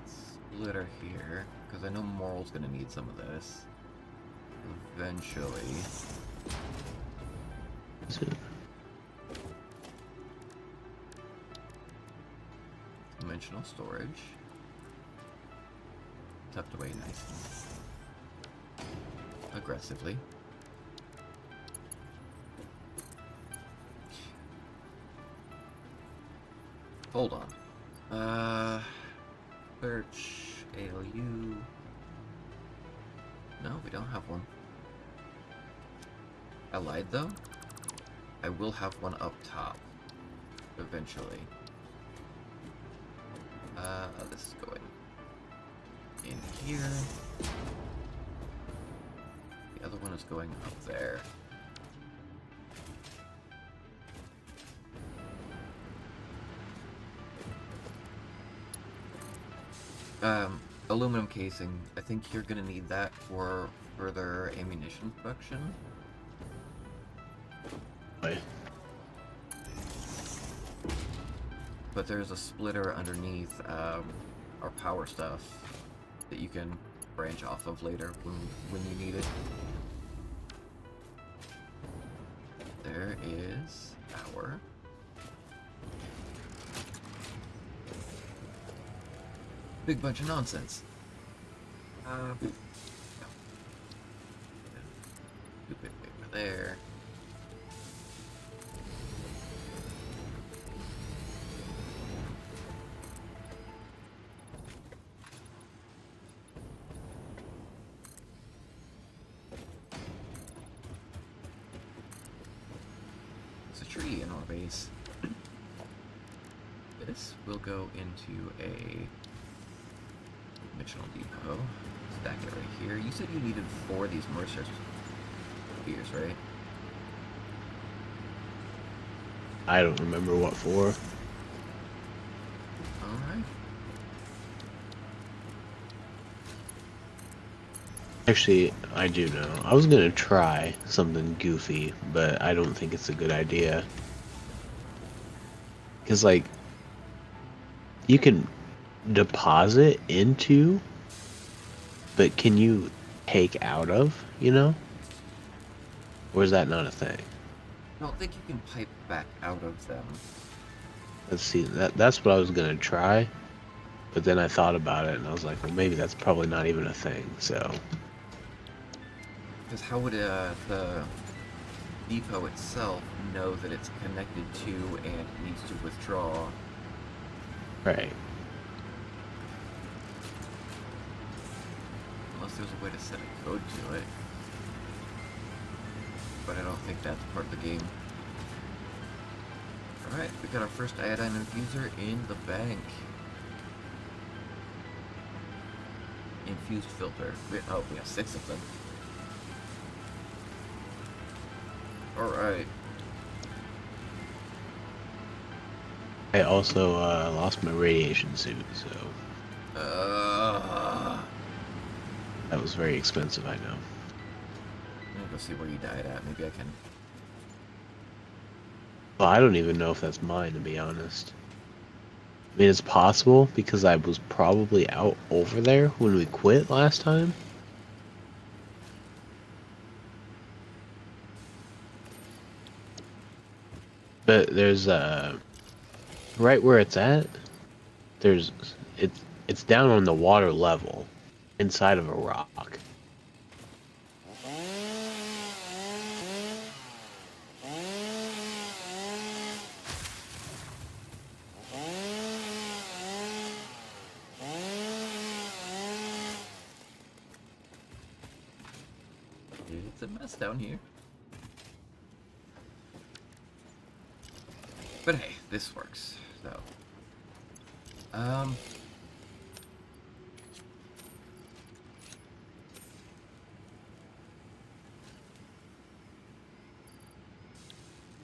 splitter here, because I know Moral's gonna need some of this eventually. Is it? Dimensional storage. Tucked away nicely. Aggressively. Hold on. Search ALU. No, we don't have one. I lied though. I will have one up top eventually. This is going in here. The other one is going up there. Aluminum casing. I think you're gonna need that for further ammunition production. Right. But there's a splitter underneath our power stuff that you can branch off of later when you need it. There is our big bunch of nonsense. Stupid paper there. There's a tree in our base. This will go into a dimensional depot. Stack it right here. You said you needed 4 of these Mercer spears, right? I don't remember what for. Alright. Actually, I do know. I was gonna try something goofy, but I don't think it's a good idea. Because, like, you can deposit into, but can you take out of, you know? Or is that not a thing? I don't think you can pipe back out of them. Let's see, that's what I was gonna try, but then I thought about it and I was like, well, maybe that's probably not even a thing, so. Because how would the depot itself know that it's connected to and needs to withdraw? Right. Unless there's a way to set a code to it. But I don't think that's part of the game. Alright, we got our first iodine infuser in the bank. Infused filter. Oh, we have 6 of them. Alright. I also lost my radiation suit, so that was very expensive, I know. Let me go see where you died at. Maybe I can... Well, I don't even know if that's mine, to be honest. I mean, it's possible, because I was probably out over there when we quit last time. But there's, right where it's at, it's down on the water level, inside of a rock. It's a mess down here. But hey, this works, so.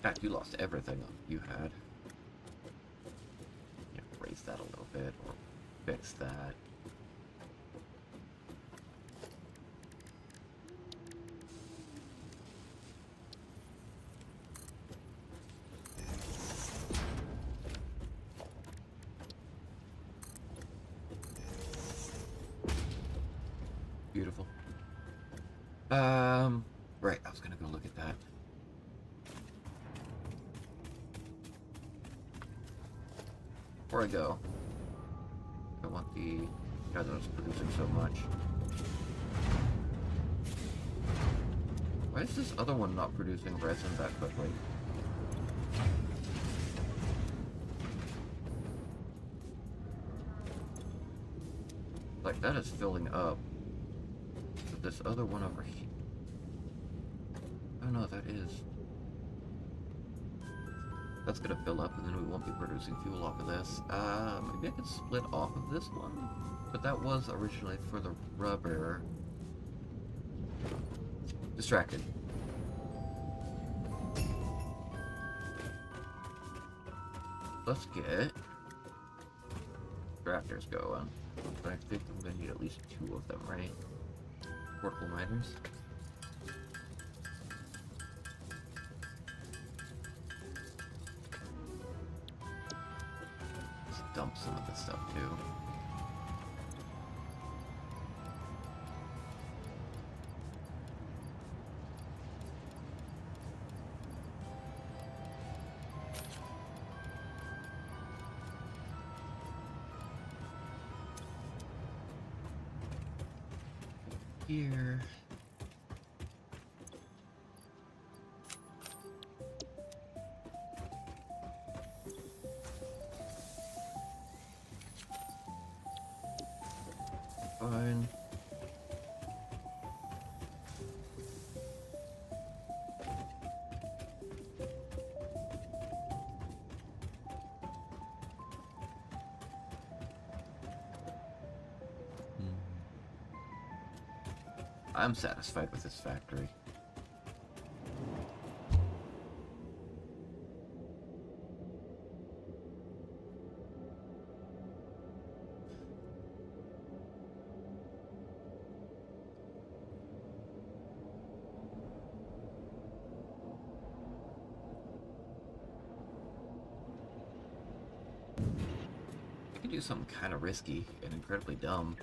God, you lost everything you had. Yeah, raise that a little bit, or fix that. Beautiful. Right, I was gonna go look at that. Before I go, I want the guy that was producing so much. Why is this other one not producing resin that quickly? Like, that is filling up. But this other one over here... Oh no, that is... That's gonna fill up, and then we won't be producing fuel off of this. Maybe I could split off of this one? But that was originally for the rubber. Distracted. Let's get drafters going. But I think I'm gonna need at least 2 of them, right? Portable miners. Let's dump some of this stuff too. Here. Fine. I'm satisfied with this factory. I could do something kind of risky and incredibly dumb.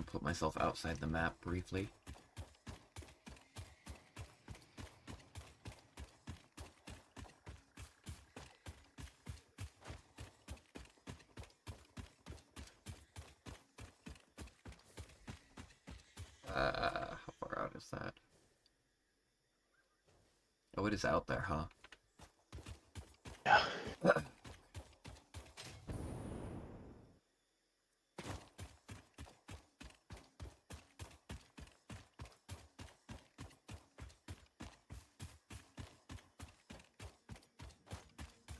Put myself outside the map briefly. How far out is that? Oh, it is out there, huh? Yeah.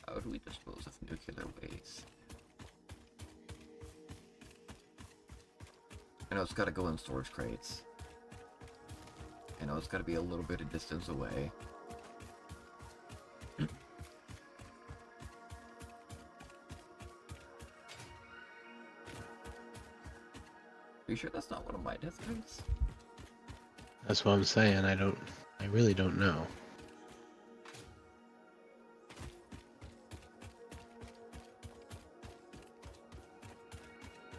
How do we dispose of nuclear waste? I know it's gotta go in storage crates. I know it's gotta be a little bit of distance away. Are you sure that's not one of my death rates? That's what I'm saying. I really don't know.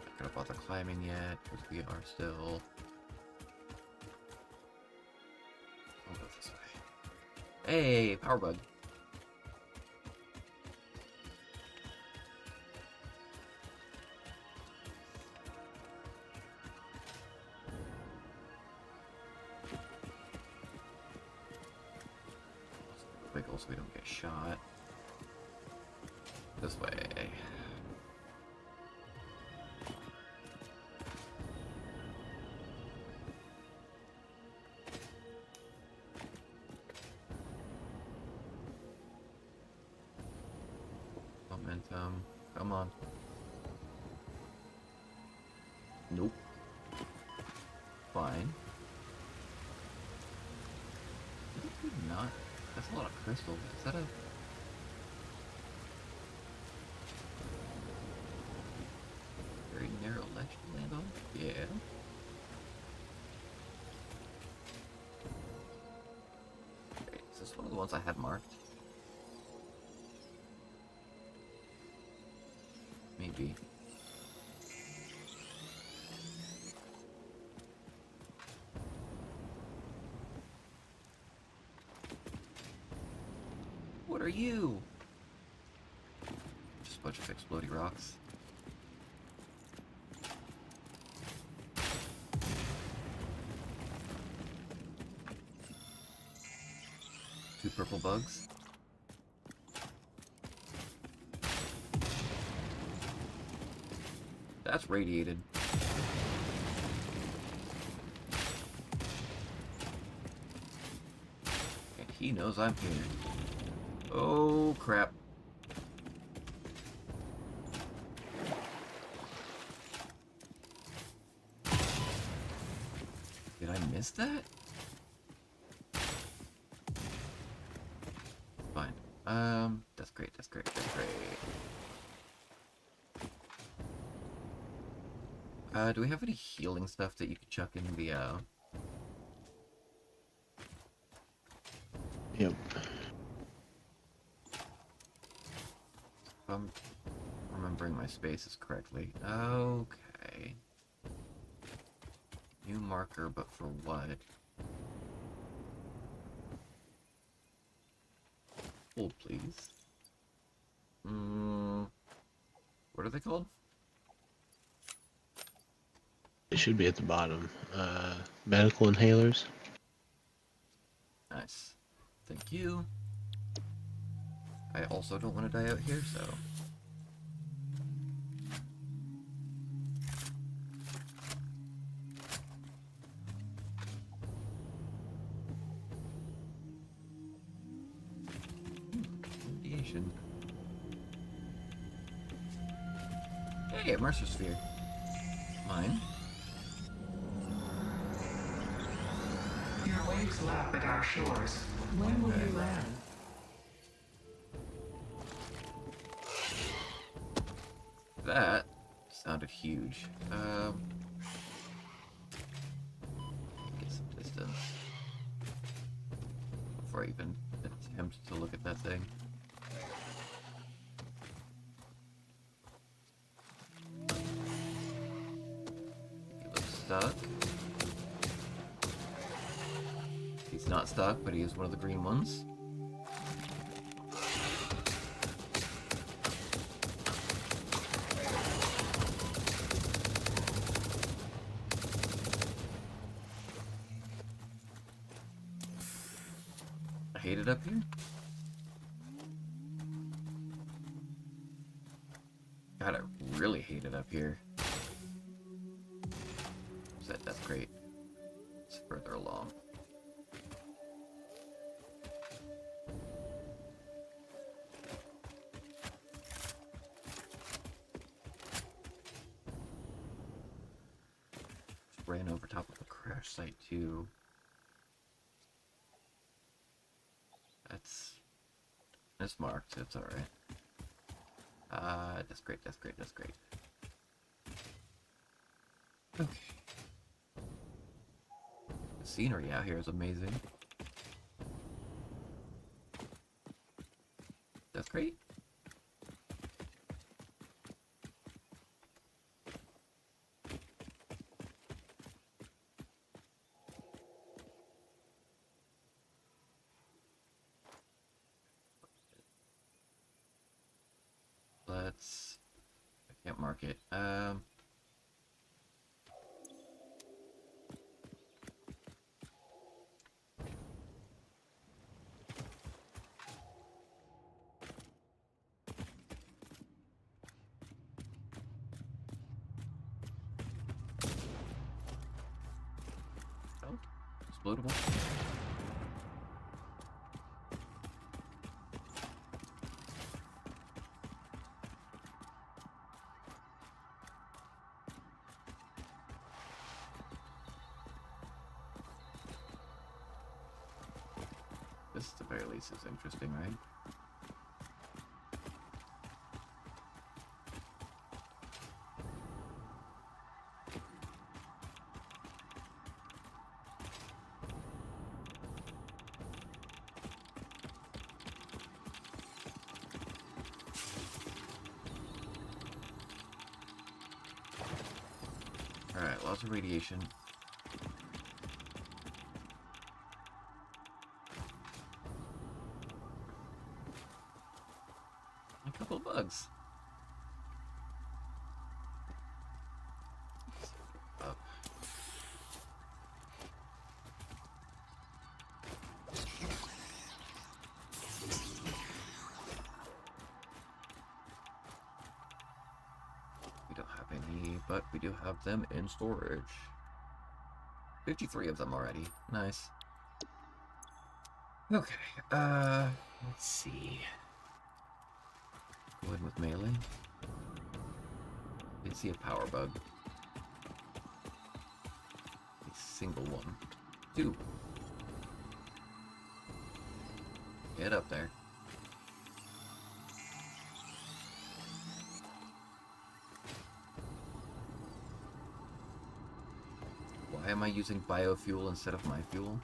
Not gonna bother climbing yet, because we are still... I'll go this way. Hey, power bug. Wiggle so we don't get shot. This way. Momentum. Come on. Nope. Fine. Not. That's a lot of crystals. Is that a... very narrow ledge to land on? Yeah. Okay, is this one of the ones I had marked? Maybe. What are you? Just a bunch of explodey rocks. Two purple bugs. That's radiated. And he knows I'm here. Oh, crap. Did I miss that? Fine. That's great, that's great, that's great. Do we have any healing stuff that you could chuck in the, Yep. if I'm remembering my spaces correctly. Okay. New marker, but for what? Hold, please. What are they called? It should be at the bottom. Medical inhalers. Nice. Thank you. I also don't want to die out here, so... Radiation. Hey, a Mercer Sphere. Mine. Your waves lap at our shores. When will you land? That sounded huge. Get some distance before I even attempt to look at that thing. He looks stuck. He's not stuck, but he is one of the green ones. I hate it up here. God, I really hate it up here. That's great. It's further along. Just ran over top of the crash site too. It's marked. It's all right. That's great. That's great. That's great. Okay. The scenery out here is amazing. That's great. Let's... I can't mark it. Oh, explodable. This at the very least is interesting, right? Alright, lots of radiation. A couple of bugs. Up. We don't have any, but we do have them in storage. 53 of them already. Nice. Okay, let's see. Go in with melee. Did see a power bug. A single one. 2. Get up there. Why am I using biofuel instead of my fuel?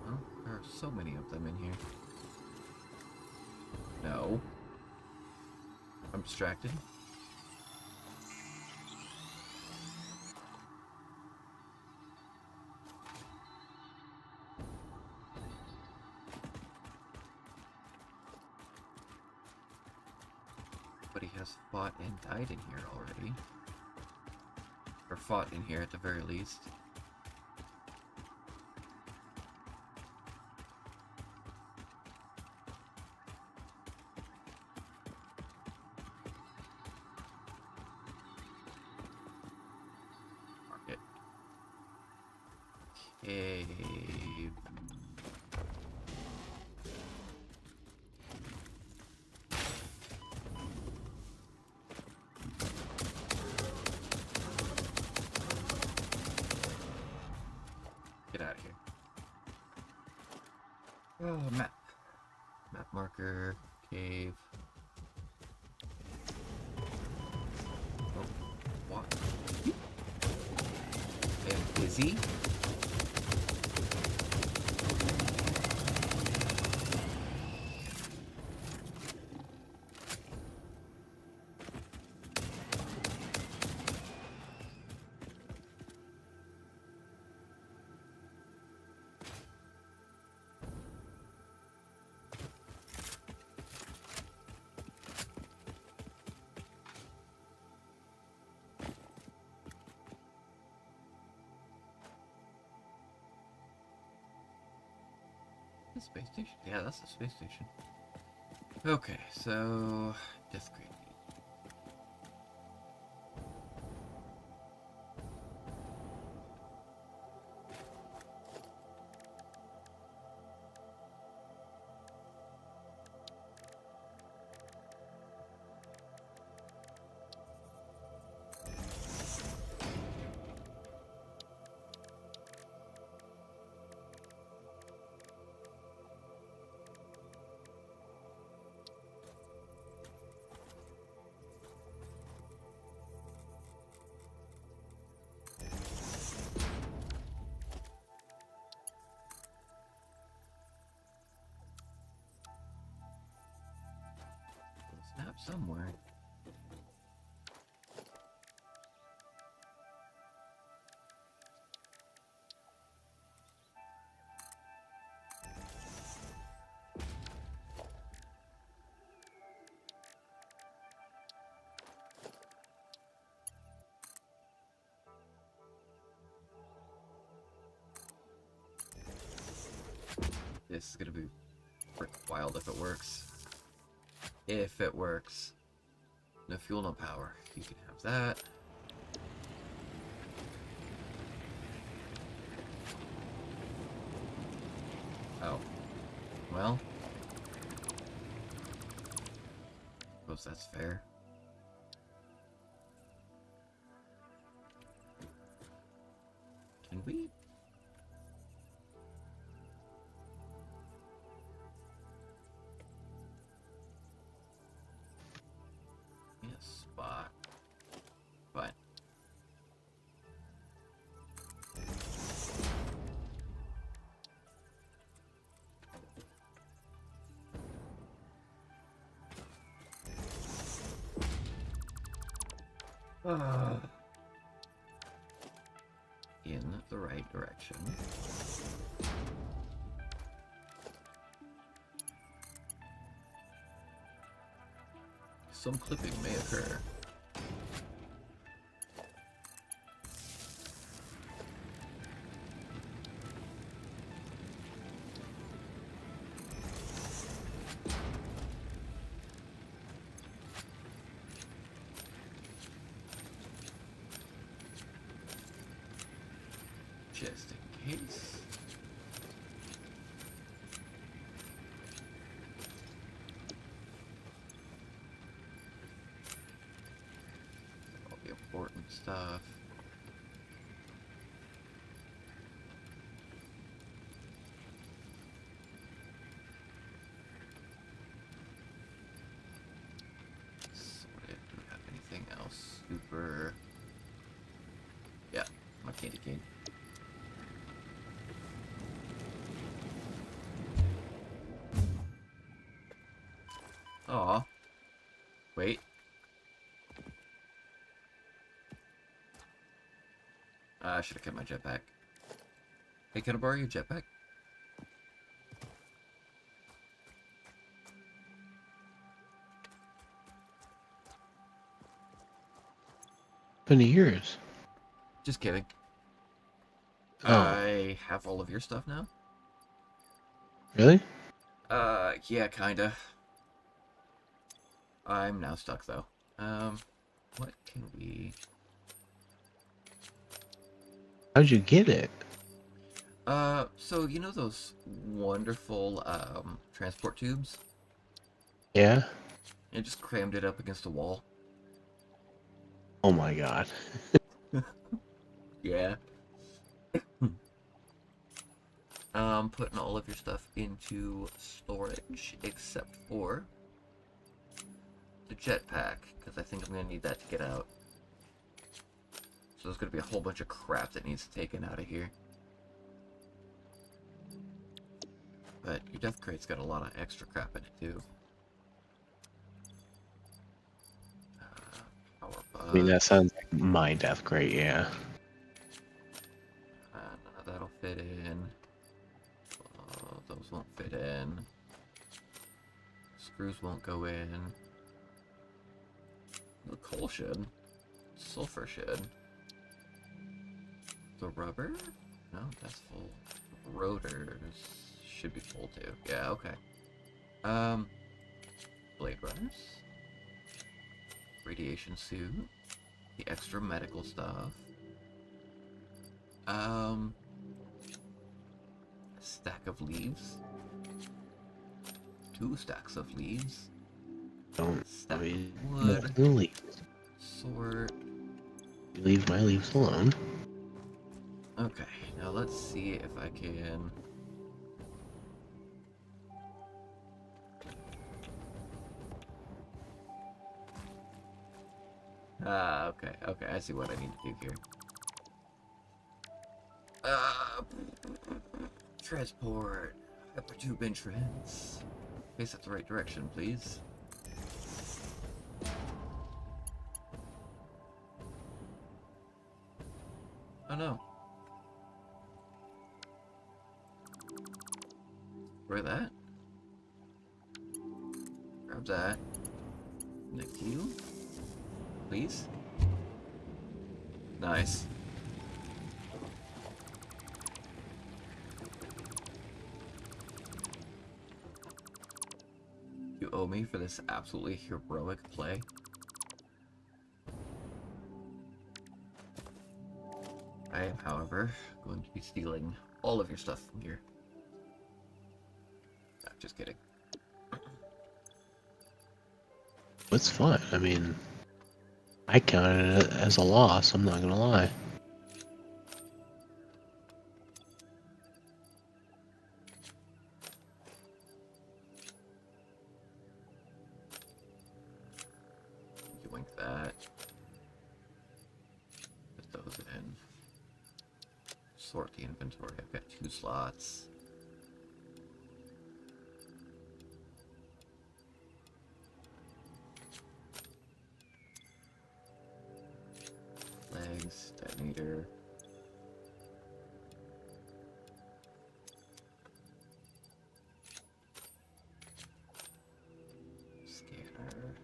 Oh, there are so many of them in here. No. I'm distracted. But he has fought and died in here already. Or fought in here at the very least. Market. Cave. Get out of here. Oh, map. Map marker. Cave. Oh, what? And busy? The space station? Yeah, that's the space station. Okay, so Death Gravy. Snap somewhere. This is gonna be frick wild if it works. If it works. No fuel, no power. You can have that. Oh. Well. Suppose that's fair. Can we? Spot. But In the right direction. Some clipping may occur. Just in case. All the important stuff. Sorted. Do we have anything else super? Yeah, my candy cane. Aw. Wait. I should have kept my jetpack. Hey, can I borrow your jetpack? Many years. Just kidding. Oh. I have all of your stuff now? Really? Yeah, kinda. I'm now stuck, though. What can we... How'd you get it? So, you know those wonderful, transport tubes? Yeah? I just crammed it up against a wall. Oh my god. Yeah. Putting all of your stuff into storage, except for the jetpack, because I think I'm going to need that to get out. So there's going to be a whole bunch of crap that needs taken out of here. But your death crate's got a lot of extra crap in it, too. Power bug. I mean, that sounds like my death crate, yeah. None of that'll fit in. Those won't fit in. Screws won't go in. The coal should. Sulfur should. The rubber? No, that's full. Rotors should be full too. Yeah, okay. Blade runners. Radiation suit. The extra medical stuff. A stack of leaves. 2 stacks of leaves. Don't Stack leave of wood. the leaves. Sword. You leave my leaves alone. Okay, now let's see if I can... okay, I see what I need to do here. Transport. Hypertube entrance. Face it the right direction, please. Oh no. Grab that. Grab that. Next to you. Please. Nice. You owe me for this absolutely heroic play. I am, however, going to be stealing all of your stuff from here. No, just kidding. It's fine. I mean, I counted it as a loss, I'm not gonna lie. Yoink that. Put those in. Sort the inventory. I've got 2 slots. bags, detonator. Scanner.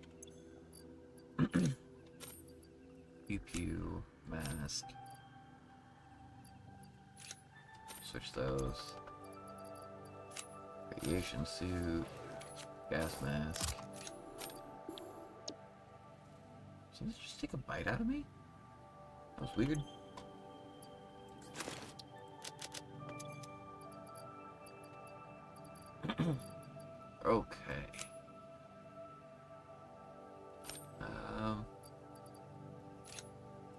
Pew pew. Mask. Switch those. Radiation suit. Gas mask. Did it just take a bite out of me? That was weird. Okay.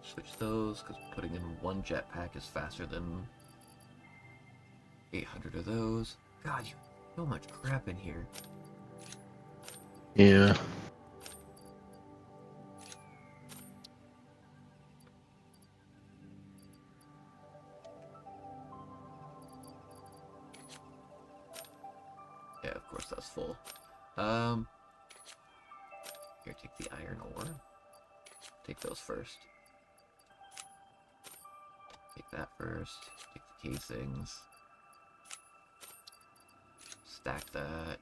Switch those, because putting in one jetpack is faster than 800 of those. God, you so much crap in here. Yeah. Yeah, of course that's full. Here, take the iron ore. Take those first. Take that first. Take the casings. Stack that.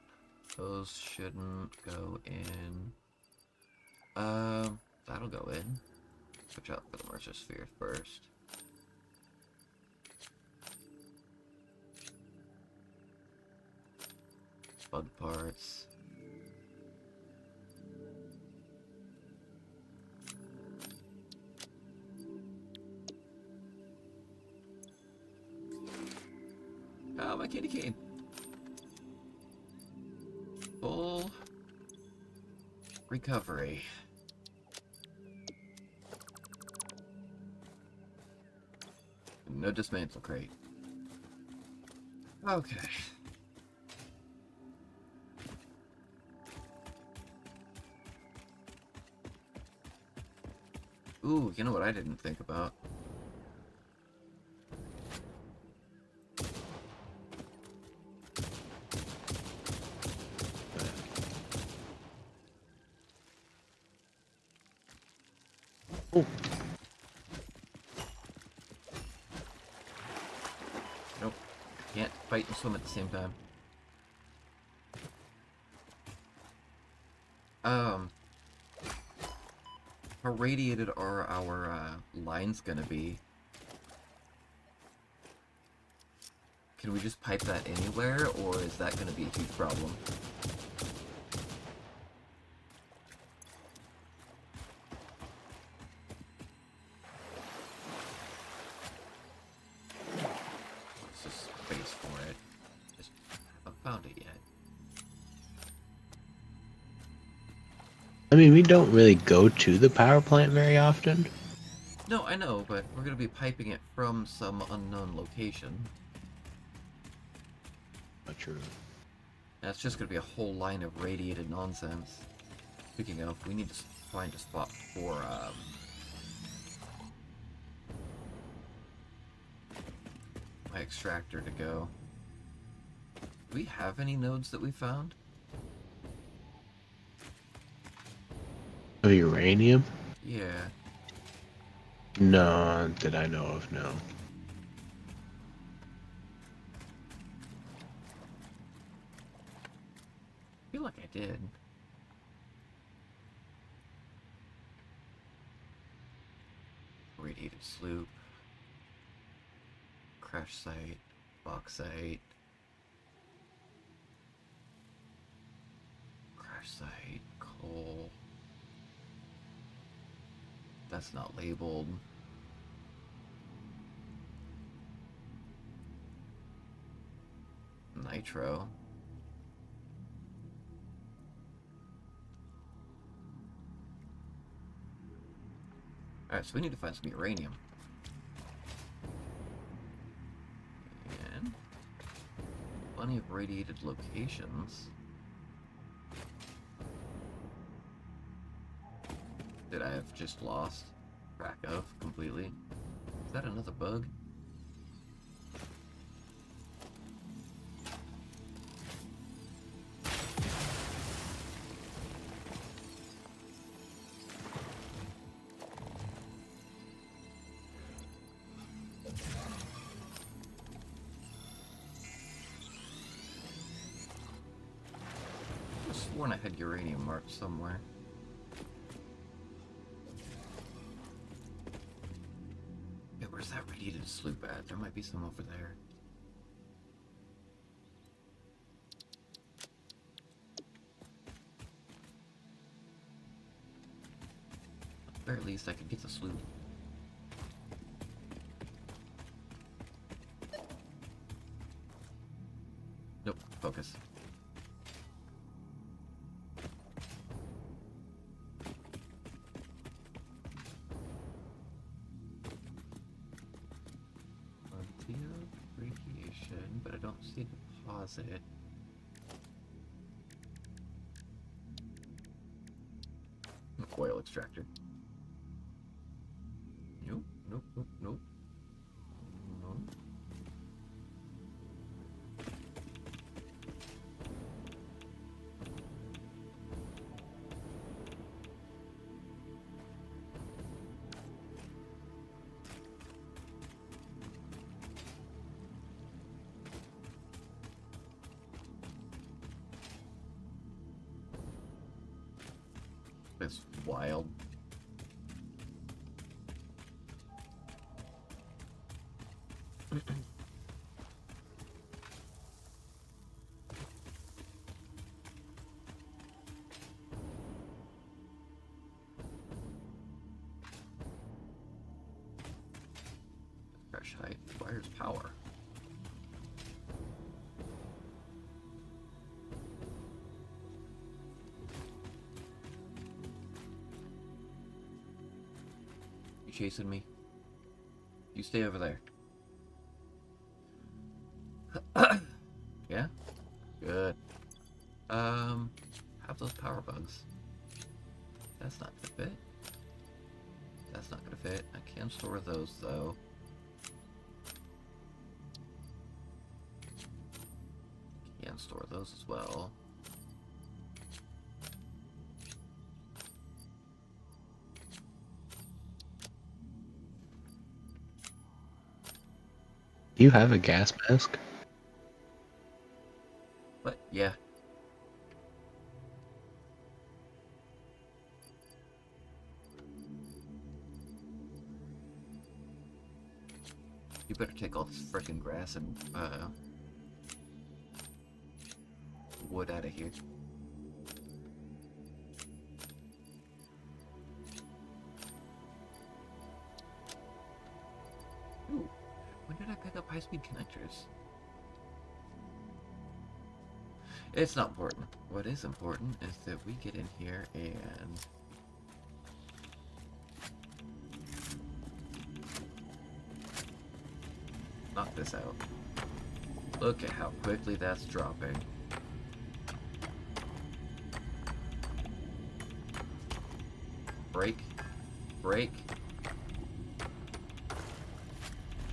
Those shouldn't go in. That'll go in. Switch out for the Mercer Sphere first. Bug parts. Oh, my candy cane. Full recovery. No dismantle crate. Okay. Ooh, you know what I didn't think about? Oh. Nope. Can't fight and swim at the same time. How radiated are our lines gonna be? Can we just pipe that anywhere, or is that gonna be a huge problem? Let's just space for it. Just haven't found it yet. I mean, we don't really go to the power plant very often. No, I know, but we're gonna be piping it from some unknown location. Not true. That's just gonna be a whole line of radiated nonsense. Speaking of, we need to find a spot for, my extractor to go. Do we have any nodes that we found? Oh, uranium? Yeah. No, that I know of, no. I feel like I did. Radiated sloop. Crash site. Bauxite. Crash site. Coal. That's not labeled. Nitro. Alright, so we need to find some uranium. And plenty of radiated locations. That I have just lost track of completely. Is that another bug? sworn I had uranium marked somewhere. Yeah, where's that radiated sloop at? There might be some over there. Or at least I could get the sloop. Nope, focus. Plenty of radiation, but I don't see a deposit. Oil extractor. Nope, nope, nope, nope. Nope. That's wild. Fresh height requires power. You chasing me? You stay over there. Yeah? Good. Have those power bugs. That's not gonna fit. That's not gonna fit. I can store those though. Can store those as well. Do you have a gas mask? But yeah. You better take all this frickin' grass and wood out of here. Ooh, when did I pick up high-speed connectors? It's not important. What is important is that we get in here and knock this out. Look at how quickly that's dropping. Break. Break.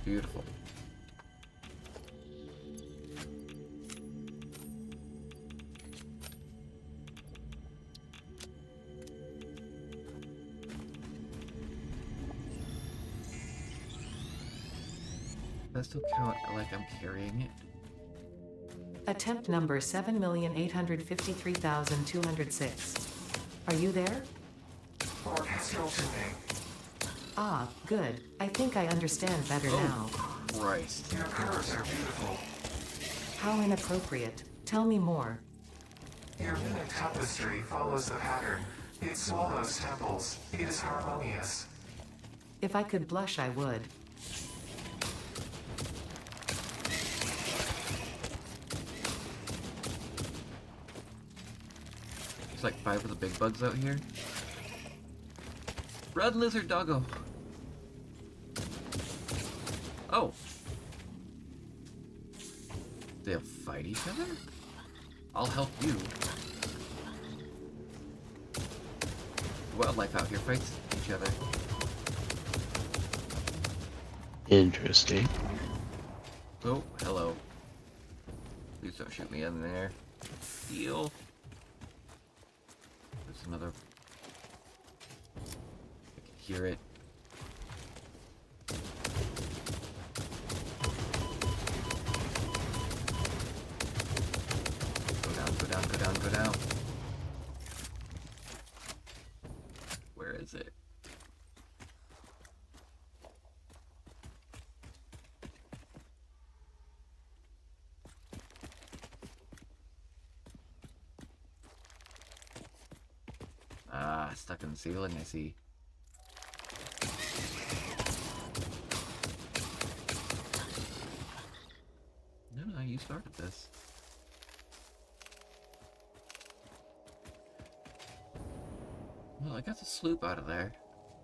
Beautiful. Does that still count like I'm carrying it? Attempt number 7,853,206. Are you there? Orchestral tuning. Ah, good. I think I understand better now. Christ. Your curves are beautiful. How inappropriate. Tell me more. Your runic tapestry follows the pattern. It swallows temples. It is harmonious. If I could blush, I would. There's like 5 of the big bugs out here. Run, lizard doggo! Oh! They'll fight each other? I'll help you. Wildlife out here fights each other. Interesting. Oh, hello. Please don't shoot me in there. Heal. There's another. I can hear it. Go down, go down, go down, go down. it's stuck in the ceiling, I see. No, you started this. Well, I got the sloop out of there.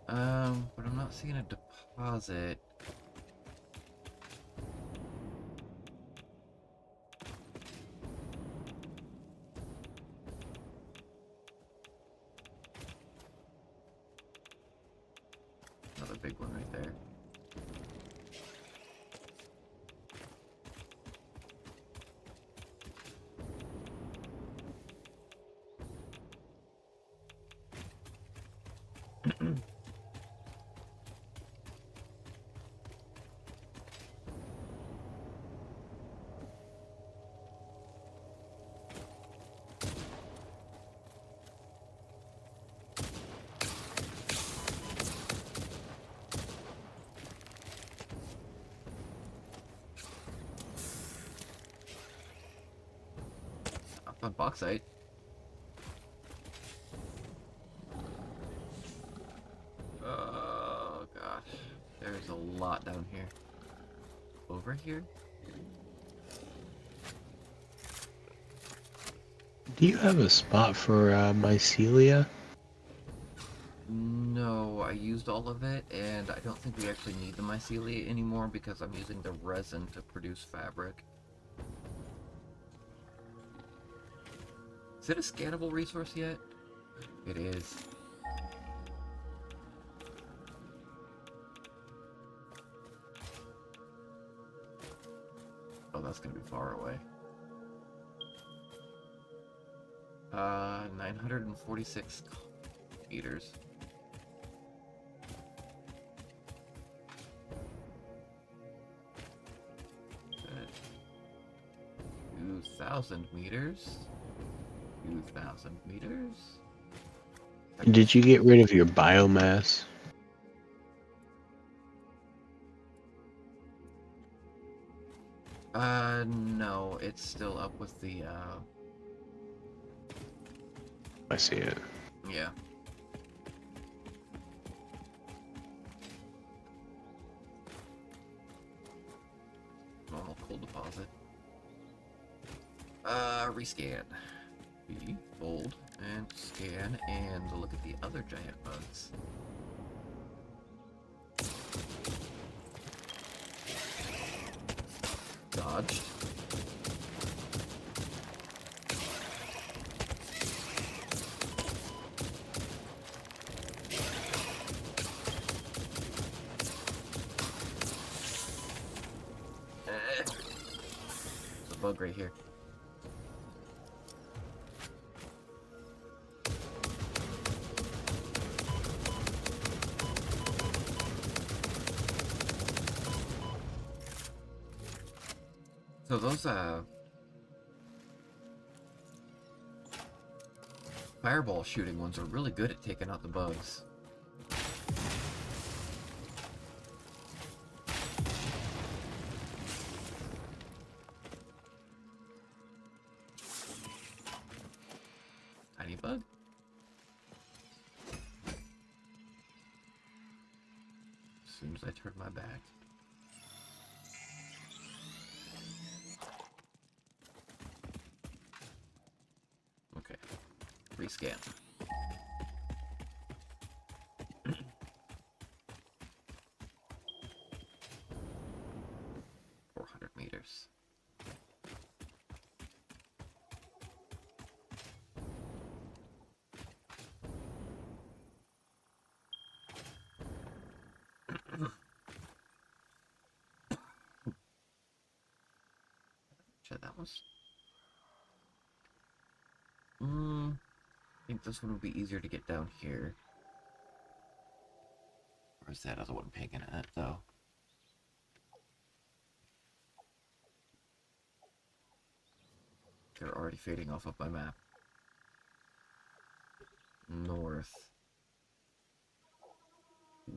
But I'm not seeing a deposit. Another big one right there. Up on bauxite. Oh gosh, there's a lot down here. Over here? Do you have a spot for mycelia? No, I used all of it, and I don't think we actually need the mycelia anymore because I'm using the resin to produce fabric. Is it a scannable resource yet? It is. Oh, that's gonna be far away. 946 meters. Uh, 2,000 meters. 2,000 meters. Did you get rid of your biomass? No, it's still up with the, I see it. yeah. Normal coal deposit. Rescan. B, fold, and scan, and look at the other giant bugs. Dodged. There's a bug right here. So those, fireball shooting ones are really good at taking out the bugs. Tiny bug? As soon as I turn my back. Okay. Rescan. 400 meters. Check that was. I think this one would be easier to get down here. Where's that other one picking at, though? They're already fading off of my map. North.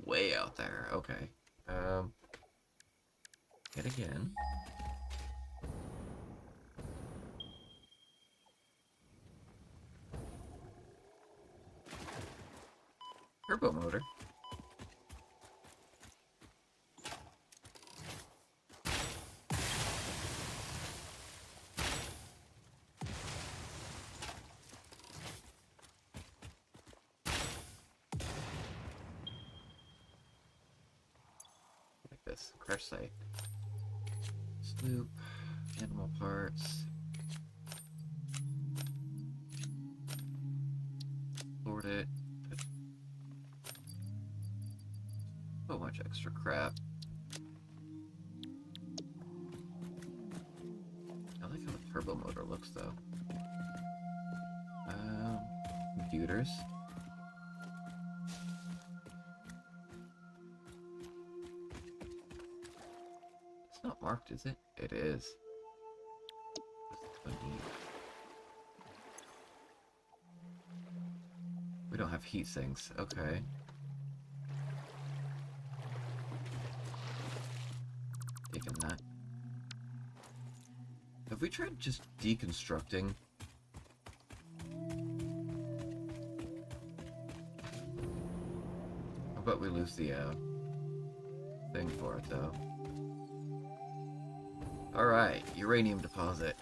Way out there. Okay. Hit again. Turbo motor. Like this. Crash site. Sloop. Animal parts. Sort it. So much extra crap. I like how the turbo motor looks though. Computers. It's not marked, is it? It is. So neat. We don't have heat sinks. Okay. Taking that. Have we tried just deconstructing? How about we lose the thing for it though? Alright, uranium deposit.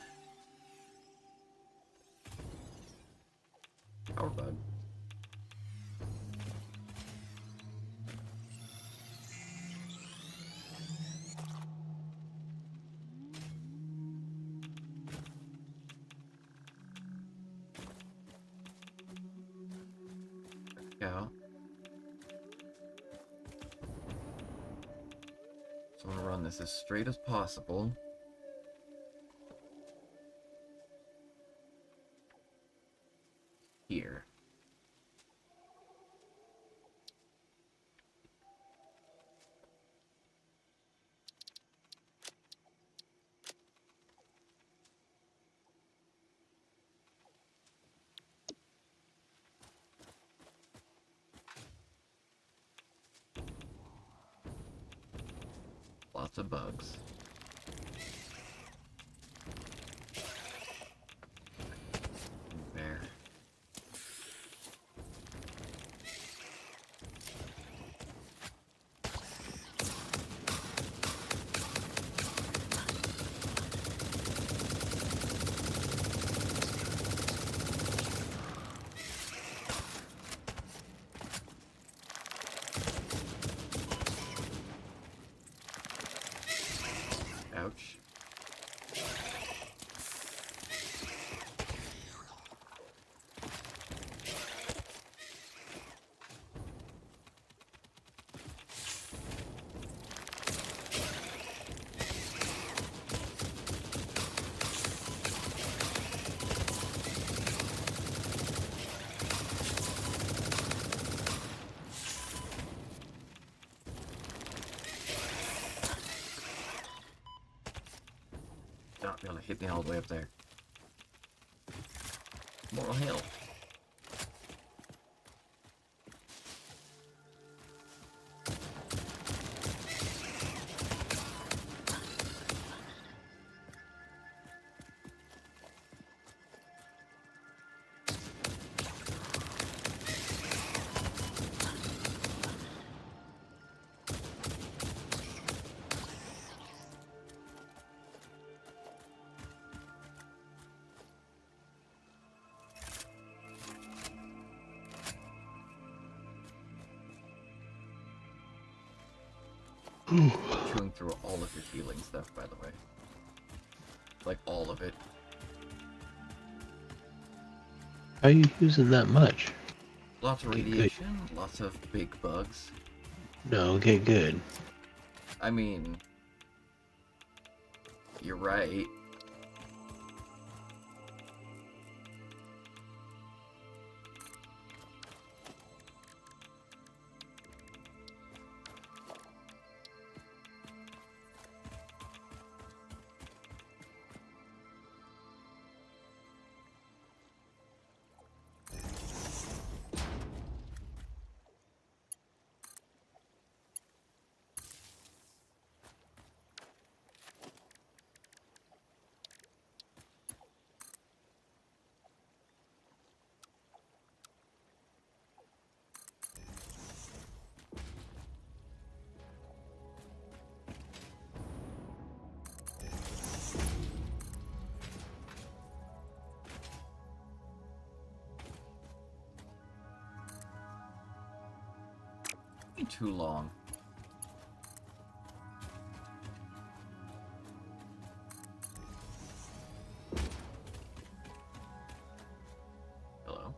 Power bug. Go. So I'm gonna run this as straight as possible. Here. Lots of bugs. There. Ouch. Not gonna hit me all the way up there. Moral hill. Chewing through all of your healing stuff, by the way. Like, all of it. How are you using that much? Lots of Okay, good. radiation, lots of big bugs. No, okay, good. I mean... You're right. too long. Hello?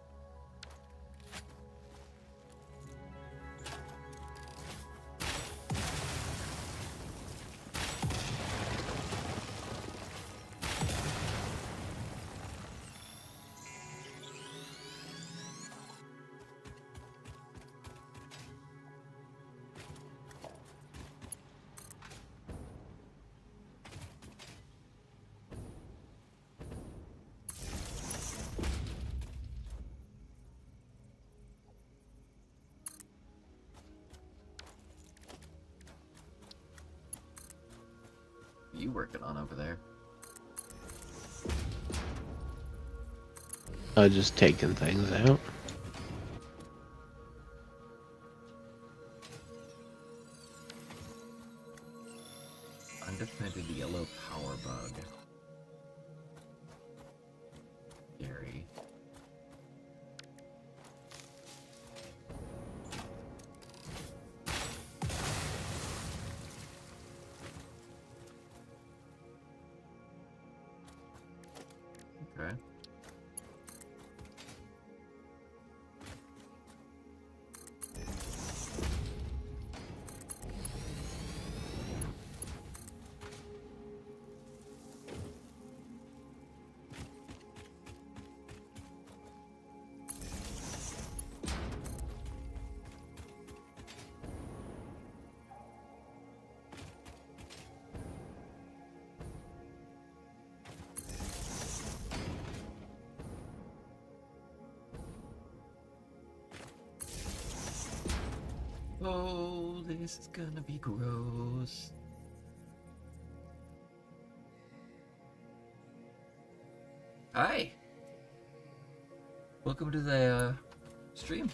What are you working on over there? Just taking things out. Undefended yellow power bug. Scary. Okay. Oh, this is gonna be gross. Hi. Welcome to the stream.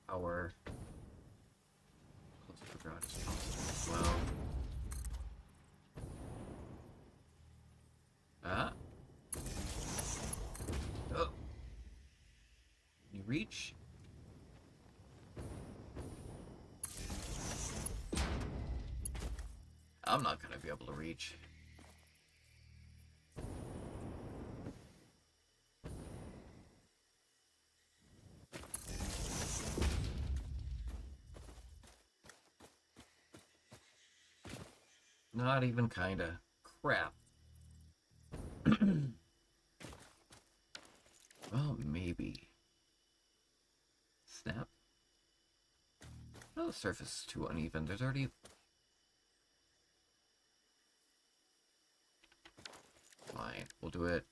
Power close to the ground as possible as well. Ah. Oh. You reach? I'm not gonna be able to reach. Not even kinda. Crap. Well, maybe. Snap. No, the surface is too uneven. There's already... Fine, we'll do it.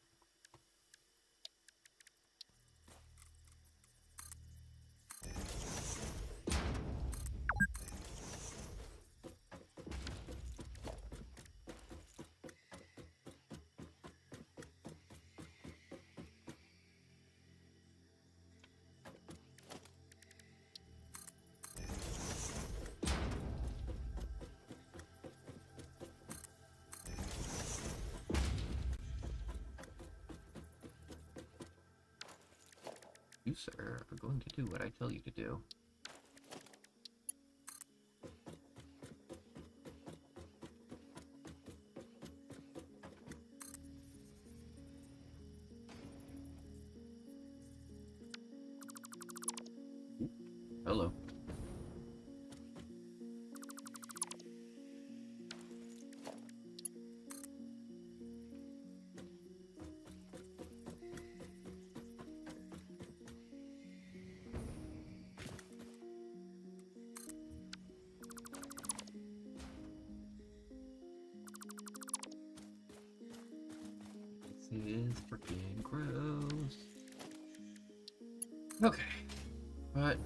You, sir, are going to do what I tell you to do. Hello. This is freaking gross. Okay, but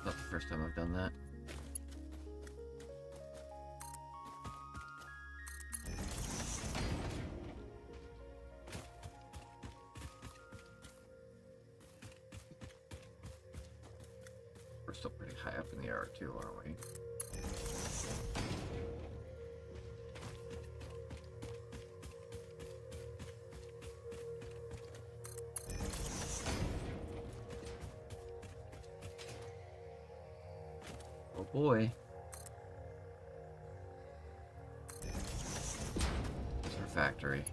not the first time I've done that. We're still pretty high up in the air too, aren't we? Oh boy. It's our factory.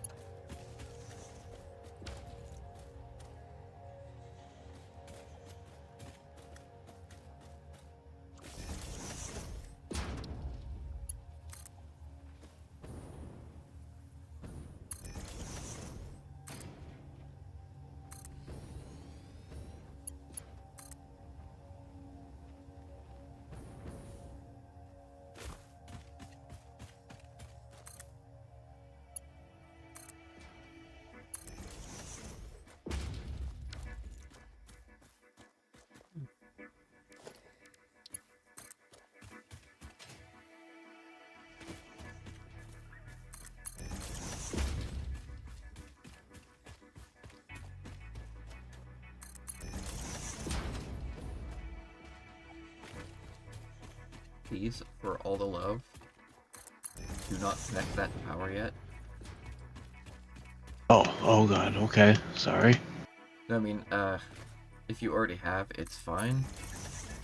Please, for all the love, do not connect that to power yet. Oh god, okay. Sorry. I mean, if you already have, it's fine.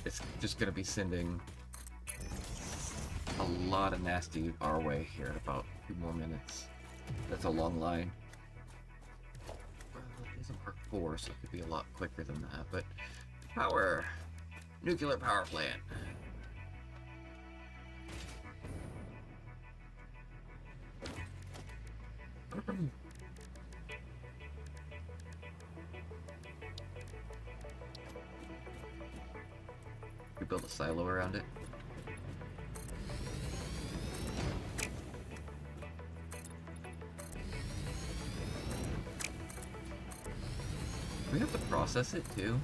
It's just gonna be sending a lot of nasty our way here in about 2 more minutes. That's a long line. Well, it isn't Mark 4, so it could be a lot quicker than that, but power! Nuclear power plant. We build a silo around it. We have to process it too.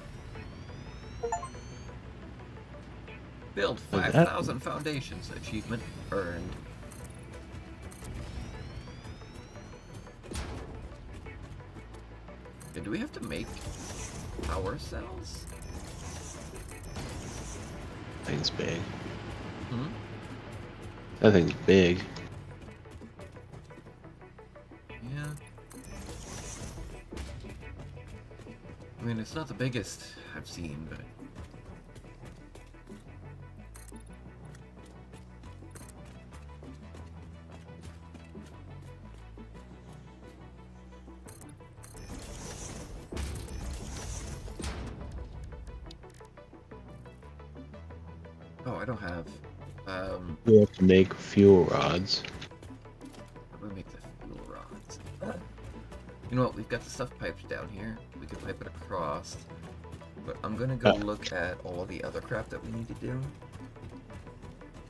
Build 5,000 foundations. Achievement earned. Okay, do we have to make power cells? That thing's big. Hmm? That thing's big. Yeah. I mean, it's not the biggest I've seen, but... Oh, I don't have... You have to make fuel rods. How do we make the fuel rods? You know what, we've got the stuff piped down here. We can pipe it across. But I'm gonna go look at all of the other crap that we need to do.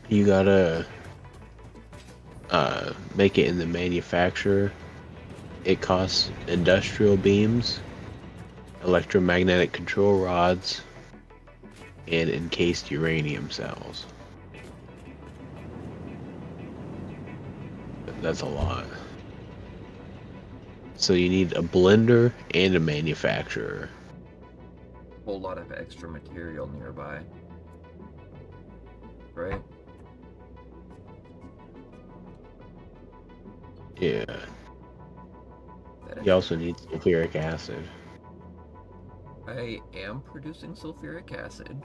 You gotta make it in the manufacturer. It costs industrial beams, electromagnetic control rods, and encased uranium cells. That's a lot. So you need a blender and a manufacturer. Whole lot of extra material nearby. Right? Yeah. You also need sulfuric acid. I am producing sulfuric acid.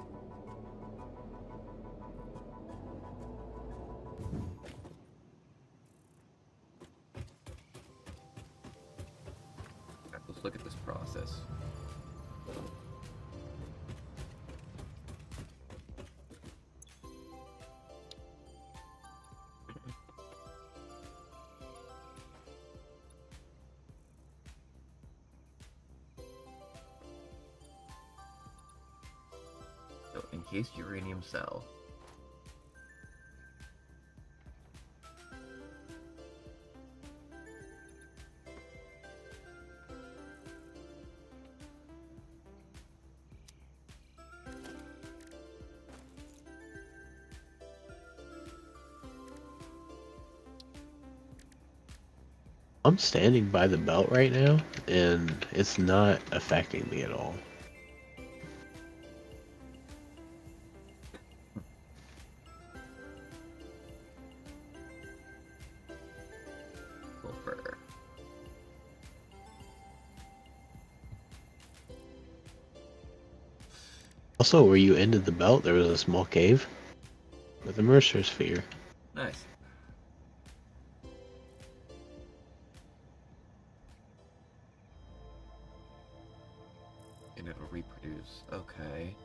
Let's look at this process. encased uranium cell. I'm standing by the belt right now, and it's not affecting me at all. Sulfur. Also, where you ended the belt, there was a small cave with a Mercer sphere. Nice. And it'll reproduce. Okay.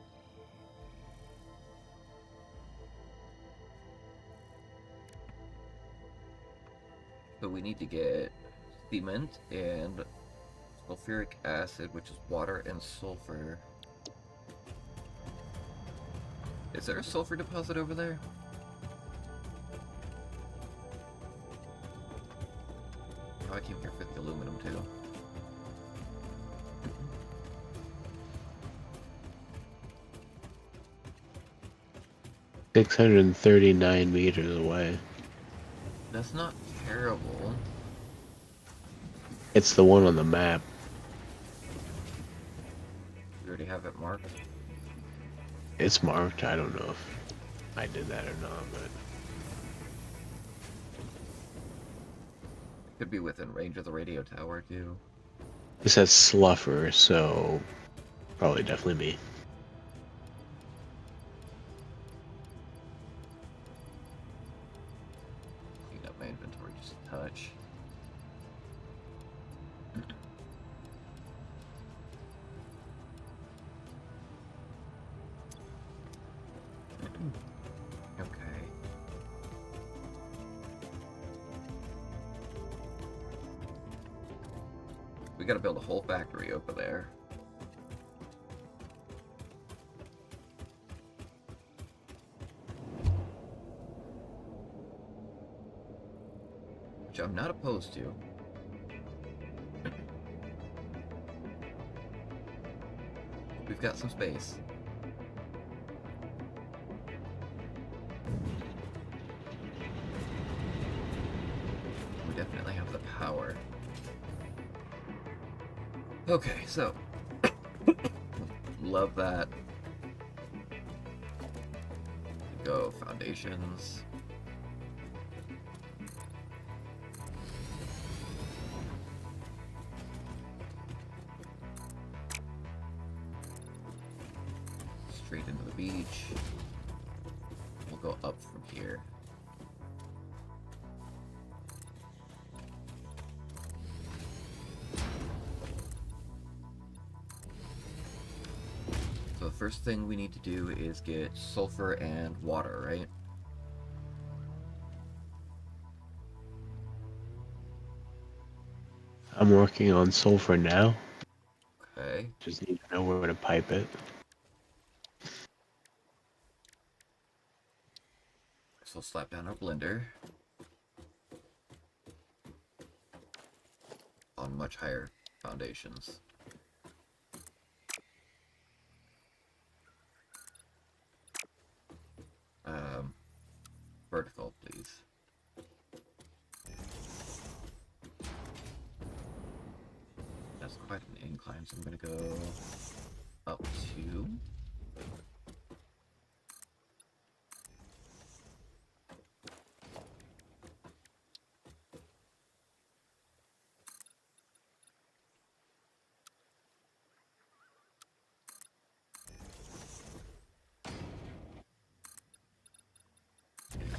So we need to get cement and sulfuric acid, which is water and sulfur. Is there a sulfur deposit over there? Oh, I came here for the aluminum too. 639 meters away. That's not terrible. It's the one on the map. We already have it marked. It's marked. I don't know if I did that or not, but Could be within range of the radio tower too. it says Sluffer, so probably definitely me. Clean up my inventory just a touch. Okay. We gotta build a whole factory over there. Which I'm not opposed to. We've got some space. We definitely have the power. Okay, so love that. Go foundations. Straight into the beach. We'll go up from here. So the first thing we need to do is get sulfur and water, right? I'm working on sulfur now. Okay. Just need to know where to pipe it. So slap down our blender on much higher foundations. Vertical, please. That's quite an incline, so I'm gonna go up 2.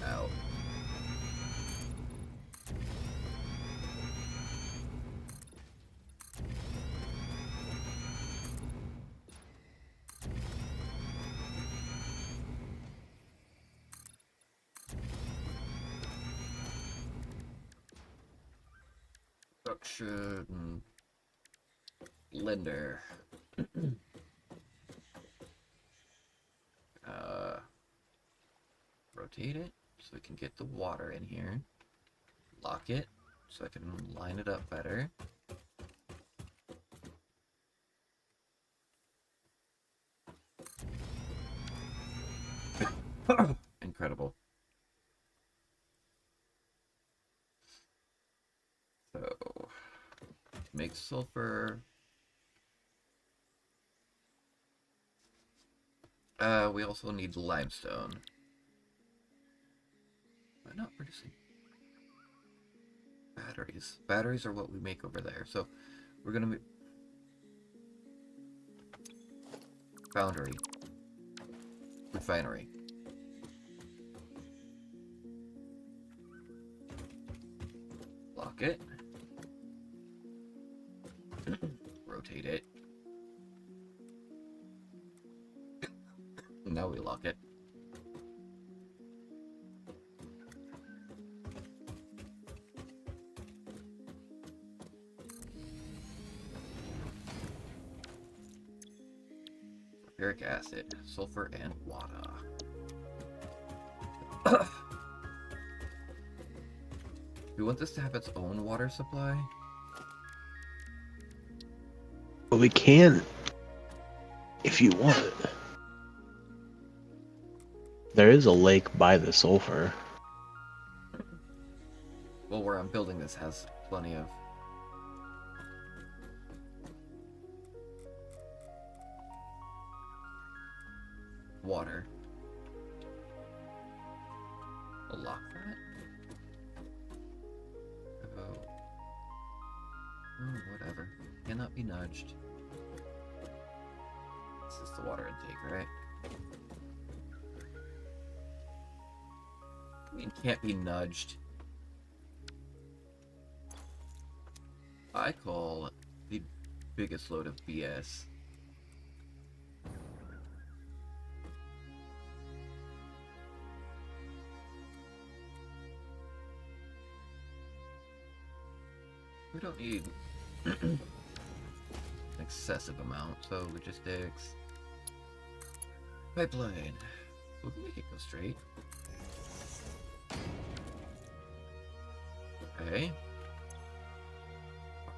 Out. Production blender. rotate it so we can get the water in here. Lock it so I can line it up better. Incredible. So, make sulfur. We also need limestone. Why not producing batteries? Batteries are what we make over there. So, we're gonna make foundry, refinery. Lock it. Rotate it. Now we lock it. Sulfuric acid, sulfur, and water. We want this to have its own water supply. But we can, if you want. There is a lake by the sulfur. Well, where I'm building this has plenty of water. I'll lock that. Oh, whatever. Cannot be nudged. This is the water intake, right? I mean, can't be nudged. I call the biggest load of BS. We don't need an excessive amount, so logistics. Pipeline. We can make it go straight. Okay.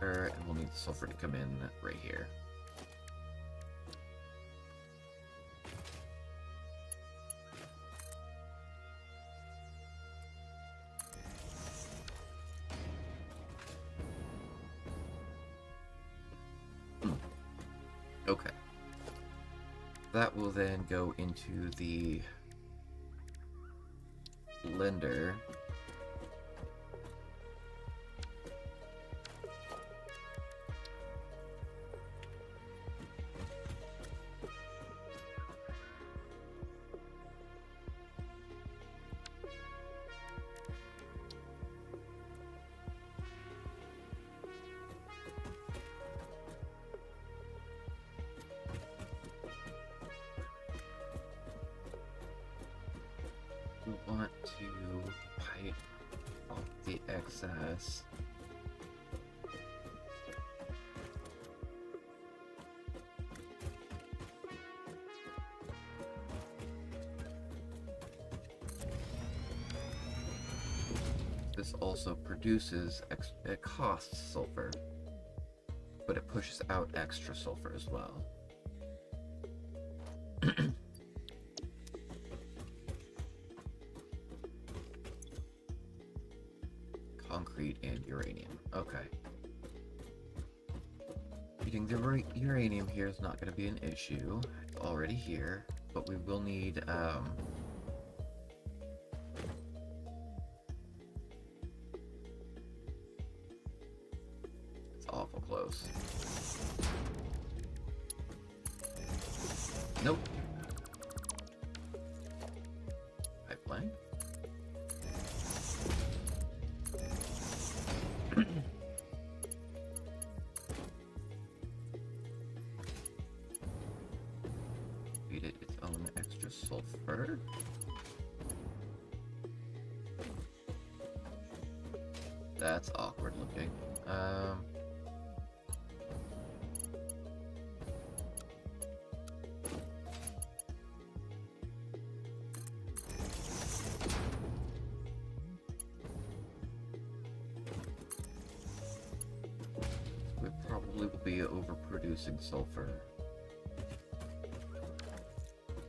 And we'll need the sulfur to come in right here. Okay. That will then go into the blender. We want to pipe off the excess. This also produces, it costs sulfur, but it pushes out extra sulfur as well. Concrete and uranium. Okay. Getting the uranium here is not going to be an issue. It's already here, but we will need it's awful close. Nope. Pipeline. Feed it its own extra sulfur. That's awkward looking. actually overproducing sulfur.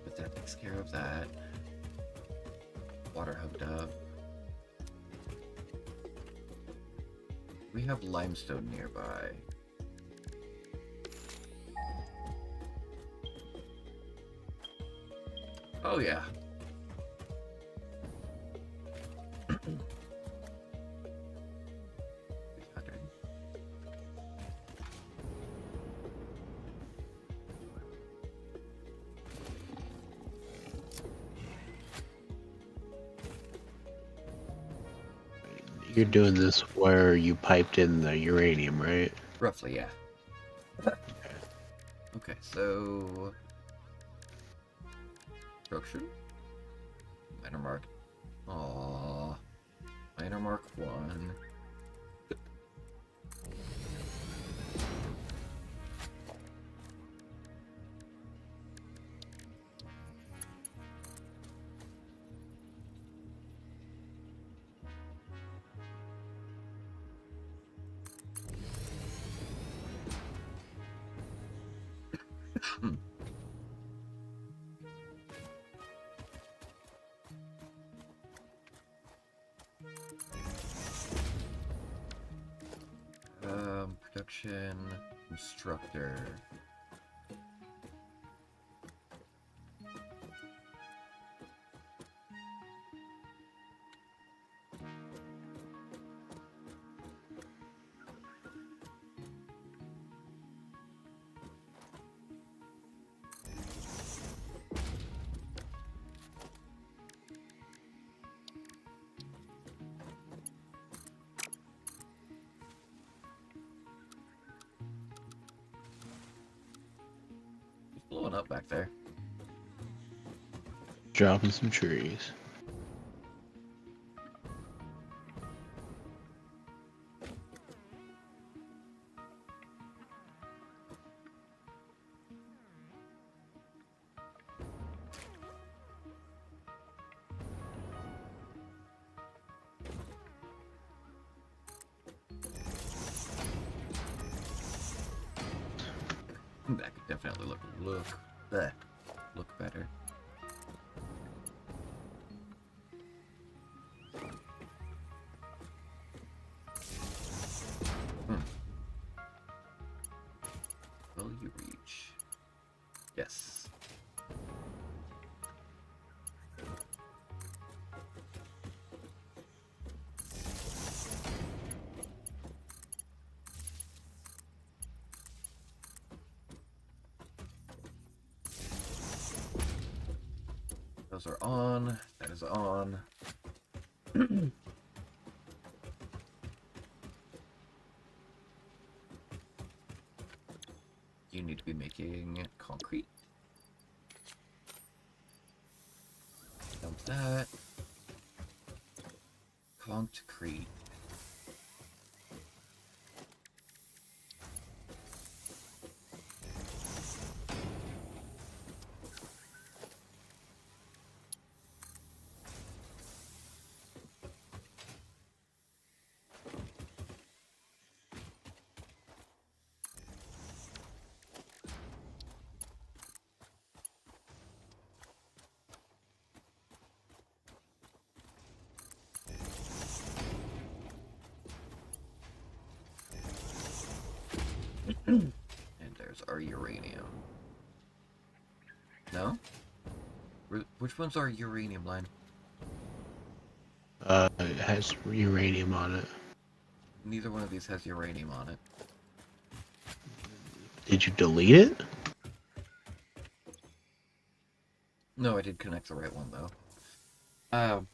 But that takes care of that. Water hooked up. We have limestone nearby. Oh yeah. You're doing this where you piped in the uranium, right? Roughly, yeah. Okay, so structure. Minor mark. Aww. Minor mark 1. Production instructor. It's blowing up back there. Dropping some trees. That could definitely look better. Will you reach? Yes. Those are on. That is on. You need to be making concrete. Dump that. Concrete. And there's our uranium. No? Which one's our uranium line? It has uranium on it. Neither one of these has uranium on it. Did you delete it? No, I did connect the right one, though.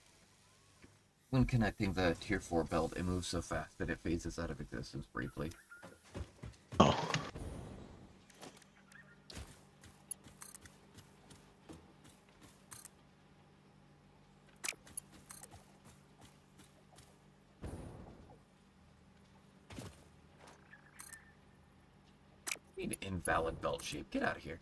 When connecting the tier 4 belt, it moves so fast that it phases out of existence briefly. Oh. Need an invalid belt shape. Get out of here.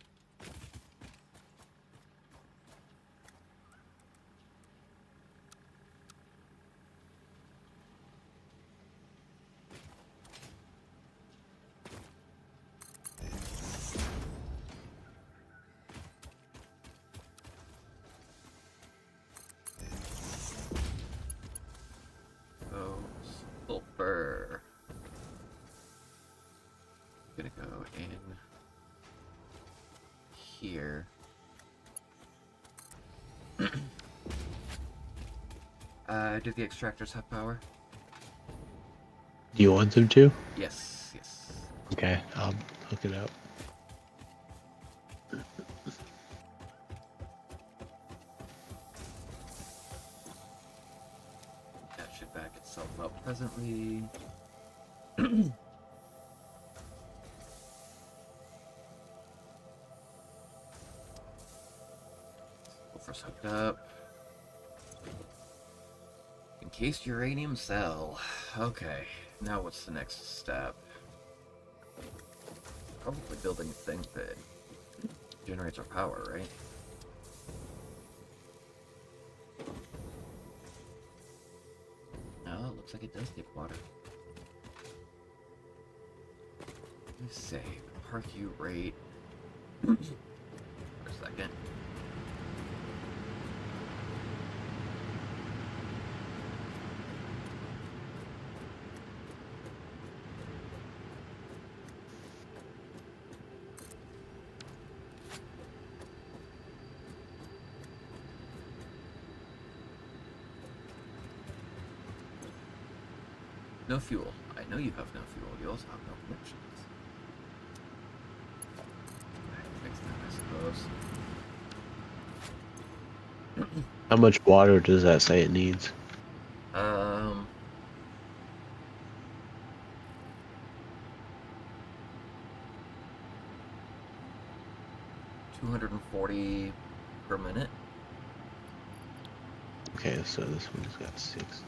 here. Do the extractors have power? Do you want them to? Yes, yes. Okay, I'll hook it up. That should back itself up presently. First hooked up. Encased uranium cell. Okay, now what's the next step? Probably building a thing that generates our power, right? No, it looks like it does take water. Let's say park you rate for a second. No fuel. I know you have no fuel. You also have no connections. I can fix that, I suppose. How much water does that say it needs? 240 per minute. Okay, so this one's got 60.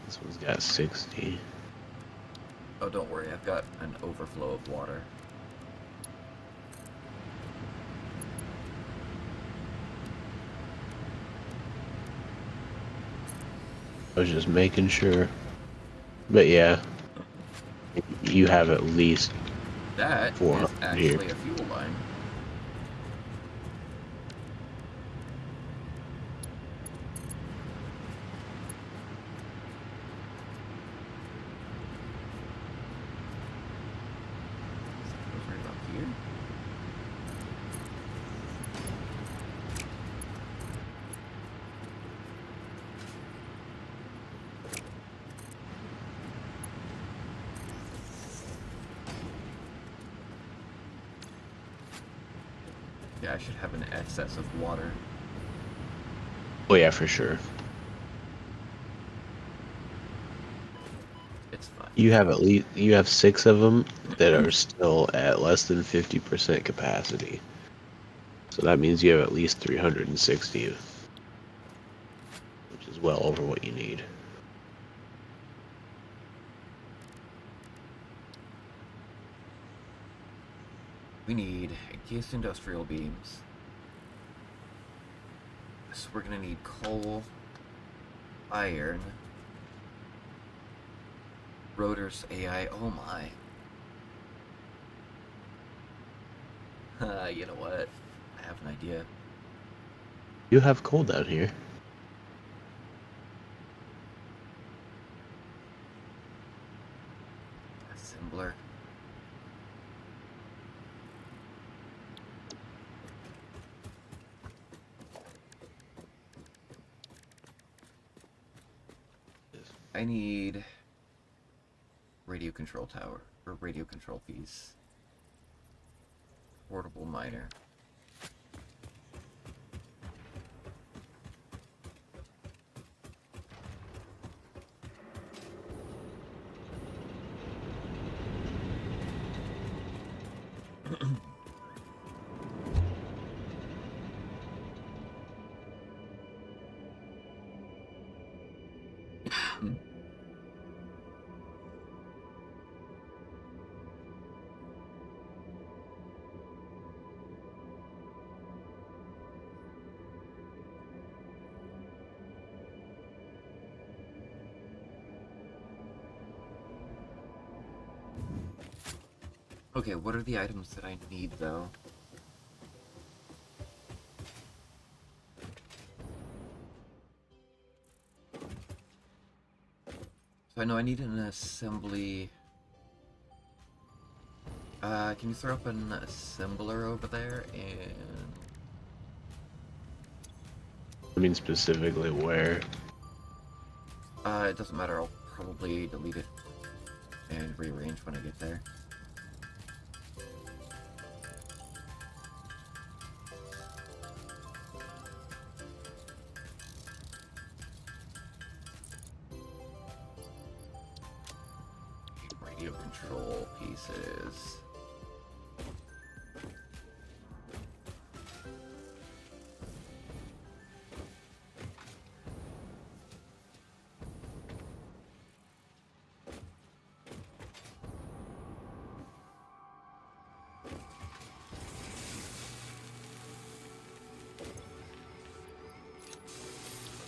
This one's got 60. Oh, don't worry. I've got an overflow of water. I was just making sure. But yeah, you have at least That is 400 actually here. a fuel line. Goes right about here. Yeah, I should have an excess of water. Oh yeah, for sure. It's fine. You have 6 of them that are still at less than 50% capacity. So that means you have at least 360, which is well over what you need. We need encased industrial beams. So we're gonna need coal, iron, rotors, AI. Oh my. You know what? I have an idea. You have coal down here. Assembler. I need radio control tower, or radio control piece. Portable miner. Okay, what are the items that I need, though? So I know I need an assembly Can you throw up an assembler over there and... I mean, specifically where? It doesn't matter, I'll probably delete it and rearrange when I get there. Radio control pieces.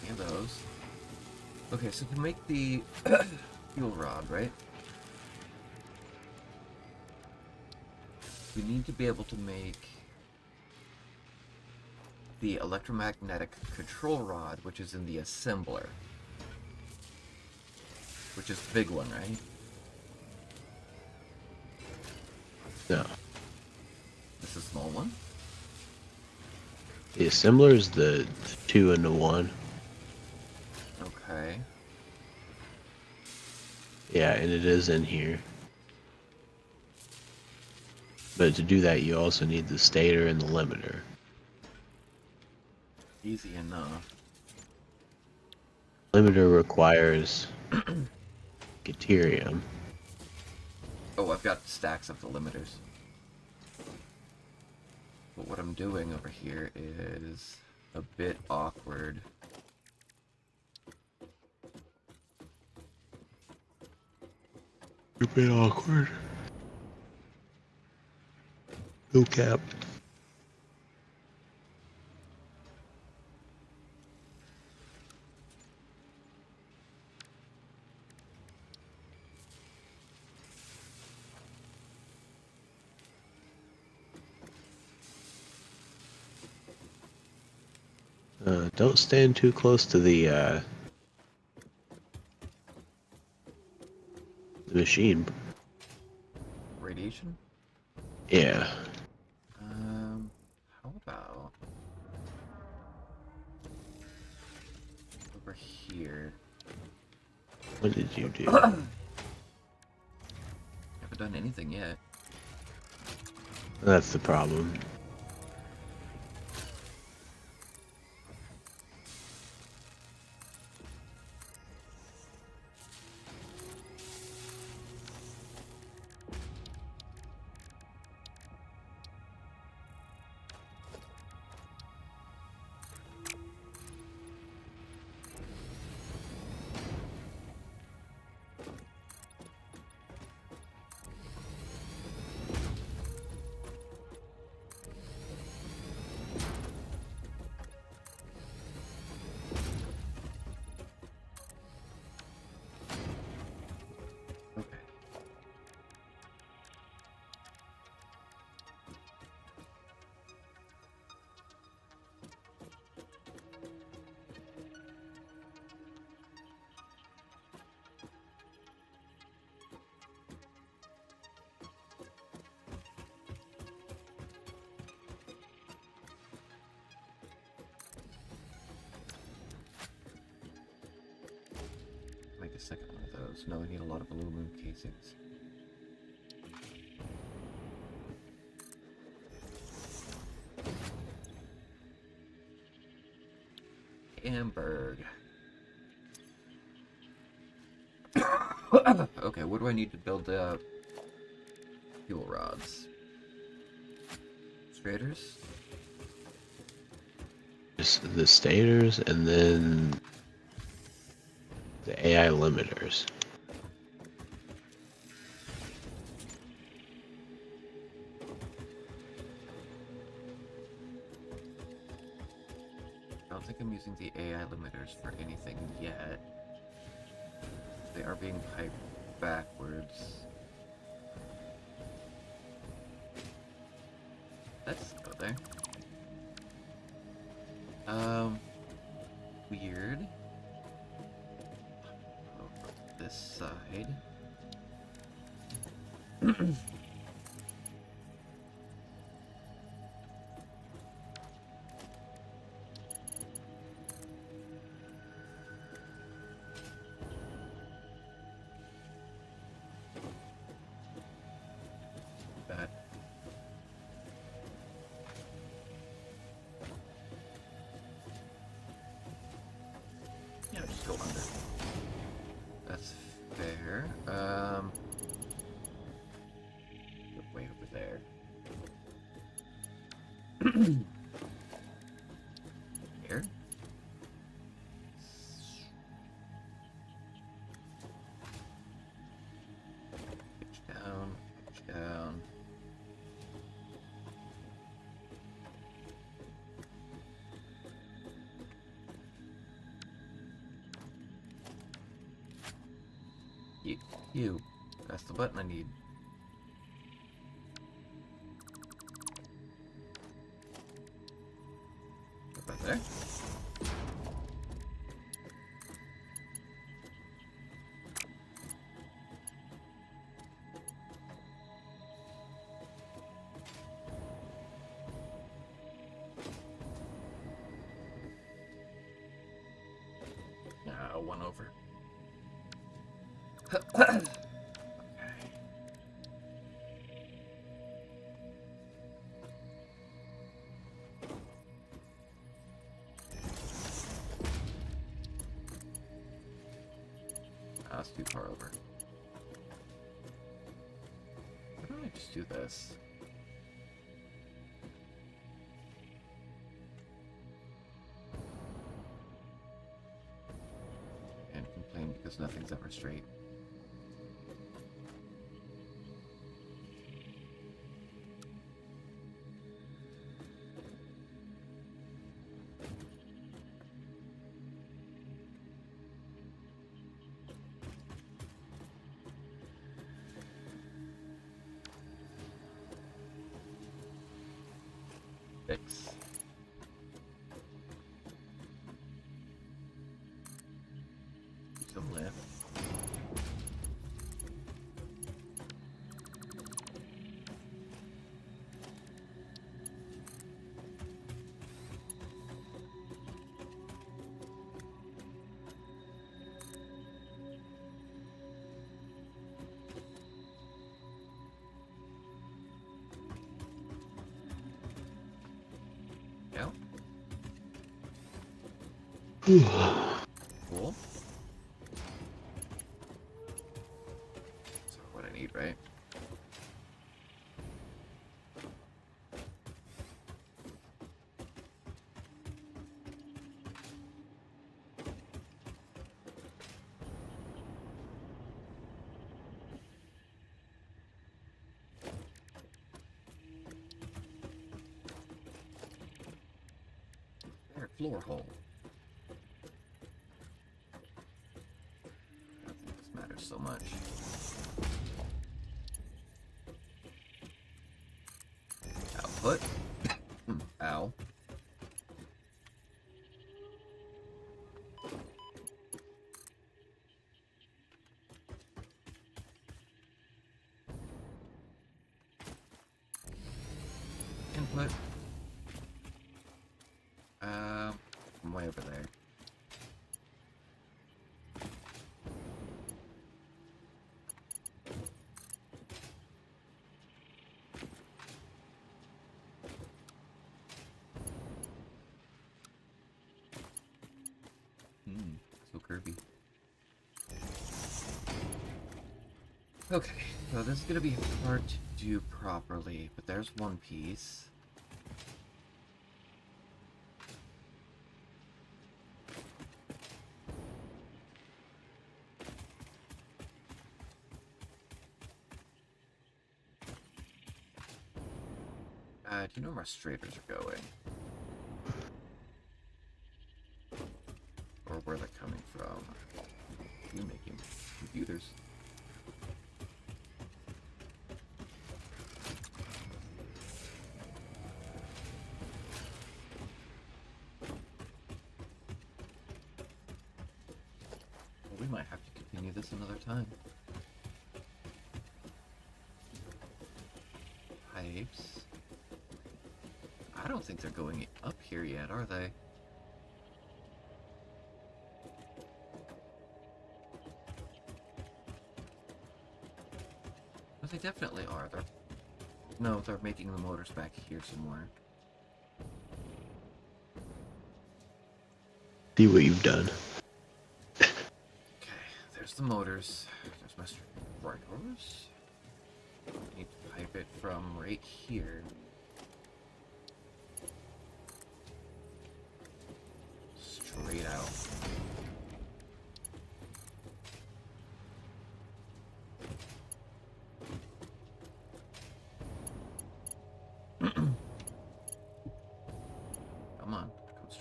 And those. Okay, so to make the fuel rod, right? We need to be able to make the electromagnetic control rod, which is in the assembler. Which is the big one, right? No. This is a small one? The assembler is the 2 into 1. Okay. Yeah, and it is in here. But to do that, you also need the stator and the limiter. Easy enough. Limiter requires deuterium. Oh, I've got stacks of the limiters. But what I'm doing over here is a bit awkward. A bit awkward. No cap. Don't stand too close to the machine. Radiation? Yeah. How about over here? What did you do? Haven't done anything yet. That's the problem. Okay. Make a second one of those. No, I need a lot of aluminum casings. Hamburg. Okay, what do I need to build fuel rods? Strators? Just the stators and then the AI limiters. I don't think I'm using the AI limiters for anything yet. They are being piped backwards. Let's go there. Weird. Over this side. Here. Pitch down, pitch down. You. That's the button I need. Right there. One over. Okay. That's too far over. Why don't I just do this? And complain because nothing's ever straight. Fix. Some lift. Yeah. Cool. That's what I need, right? There, floor hole. I don't think this matters so much. Output. Ow. Input. I'm way over there. So curvy. Okay, so this is gonna be hard to do properly, but there's one piece. Do you know where my straters are going? Or where they're coming from? You making computers. Well, we might have to continue this another time. Pipes. I don't think they're going up here yet, are they? But they definitely are. No, they're making the motors back here somewhere. See what you've done. Okay, there's the motors. There's my strikers. I need to pipe it from right here.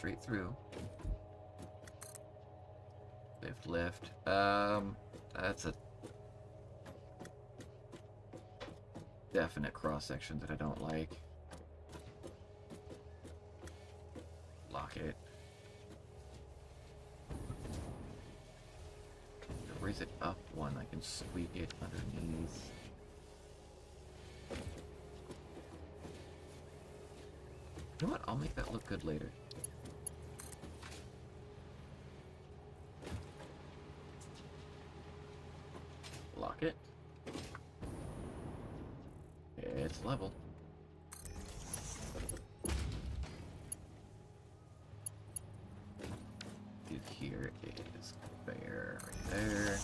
straight through. Lift, lift. That's a definite cross-section that I don't like. Lock it. Raise it up one, I can squeak it underneath. You know what? I'll make that look good later. Lock it. It's level. Here is conveyor right there.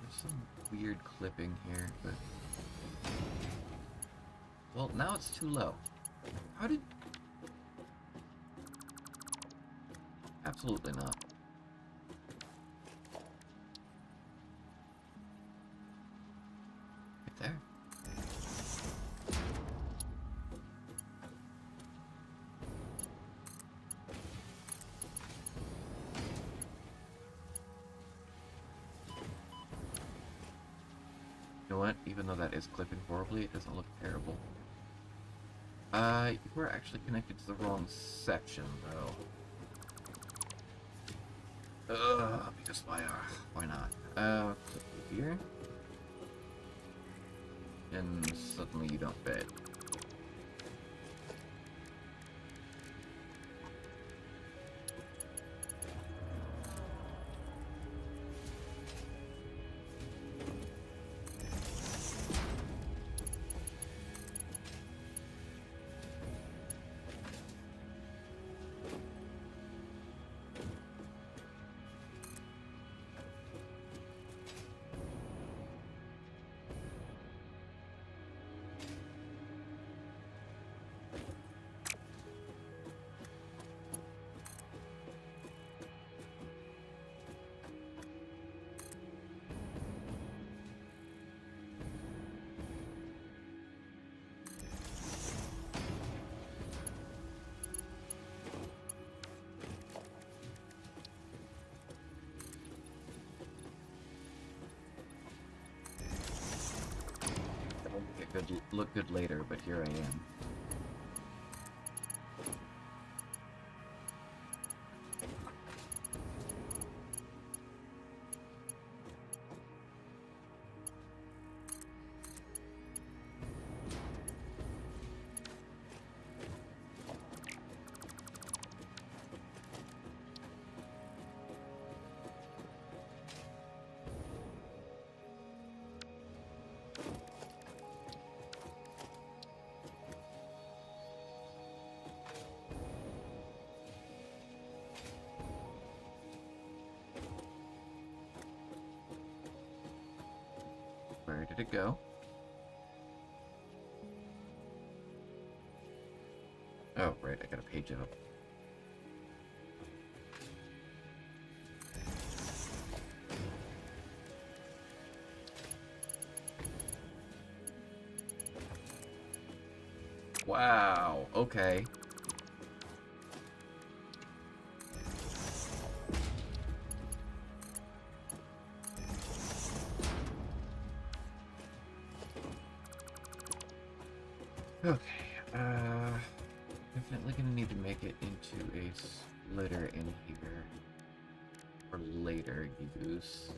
There's some weird clipping here, but... Well, now it's too low. How did... Absolutely not. Right there. You know what? Even though that is clipping horribly, it doesn't look terrible. You were actually connected to the wrong section, though. Because why not? Click here. And suddenly you don't fit. It could look good later, but here I am. Where did it go? Oh, right, I gotta page up. Wow, okay. Okay, definitely gonna need to make it into a splitter in here for later use.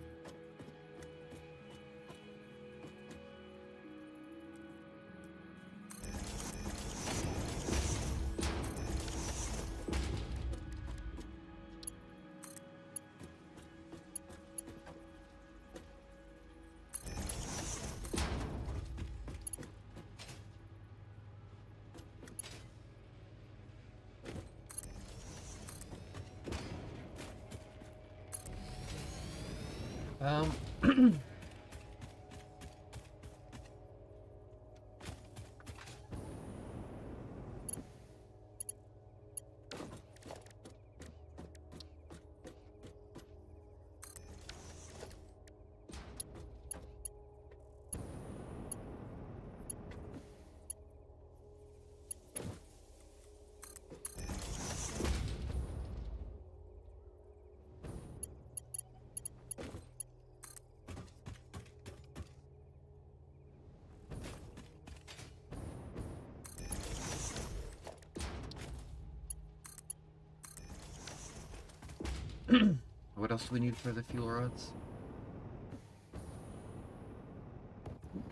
What else do we need for the fuel rods?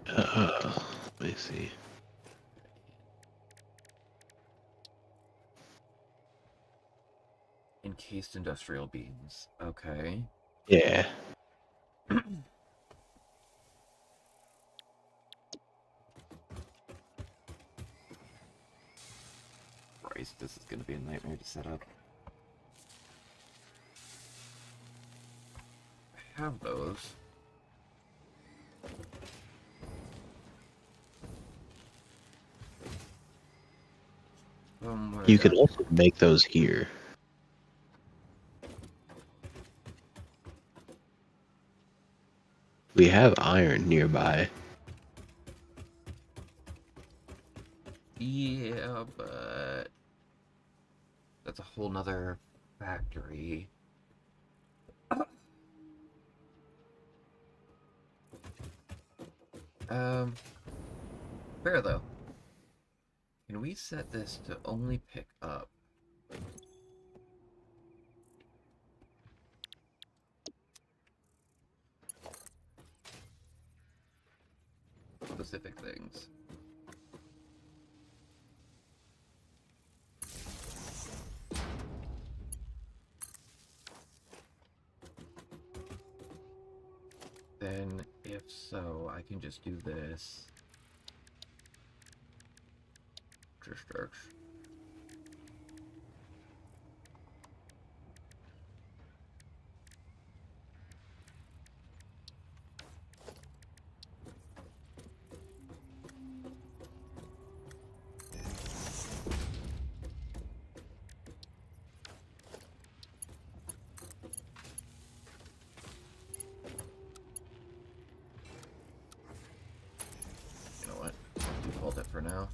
Let me see. Encased industrial beams. Okay. Yeah. Christ, this is gonna be a nightmare to set up. I have those. You could also make those here. We have iron nearby. Yeah, but that's a whole nother factory. Fair though. Can we set this to only pick up specific things? Then, if so, I can just do this. Just X. You know what? I'll default it for now.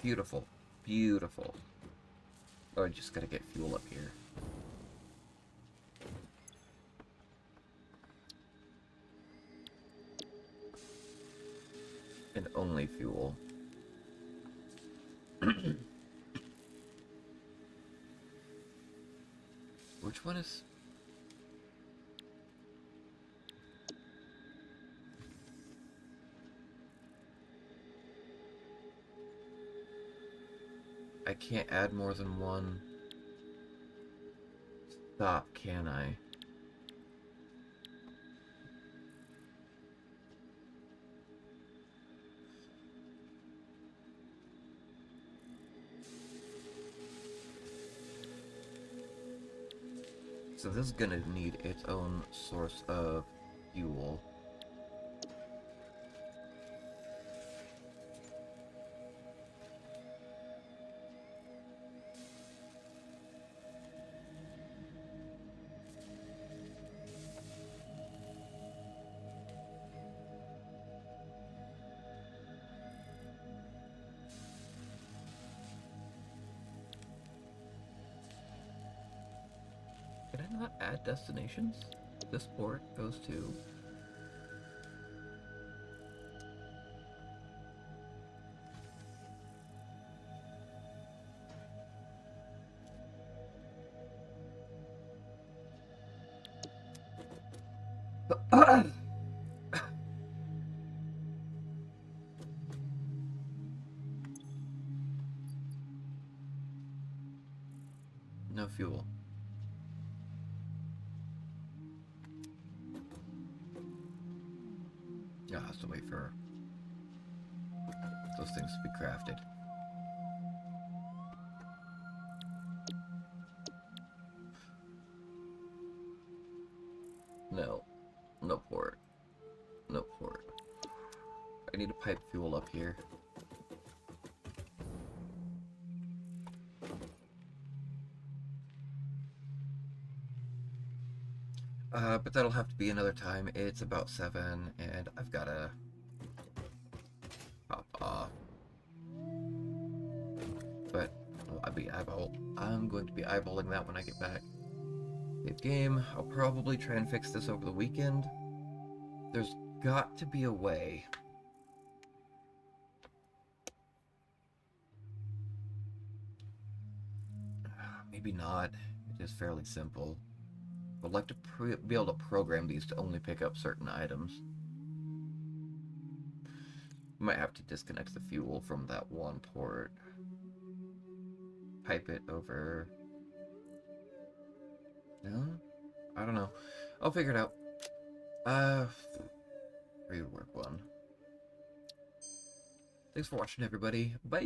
Beautiful. Beautiful. Oh, I just gotta get fuel up here. And only fuel. Which one is... I can't add more than one stop, can I? So this is gonna need its own source of fuel. Can I not add destinations? This port goes to... No fuel. Yeah, has to wait for those things to be crafted. No. No port. No port. I need to pipe fuel up here. But that'll have to be another time. It's about 7, and I've gotta hop off. But I'm going to be eyeballing that when I get back. Save game. I'll probably try and fix this over the weekend. There's got to be a way maybe not. It is fairly simple. I'd like to be able to program these to only pick up certain items. Might have to disconnect the fuel from that one port. Pipe it over. No? I don't know. I'll figure it out. Rework one. Thanks for watching, everybody. Bye!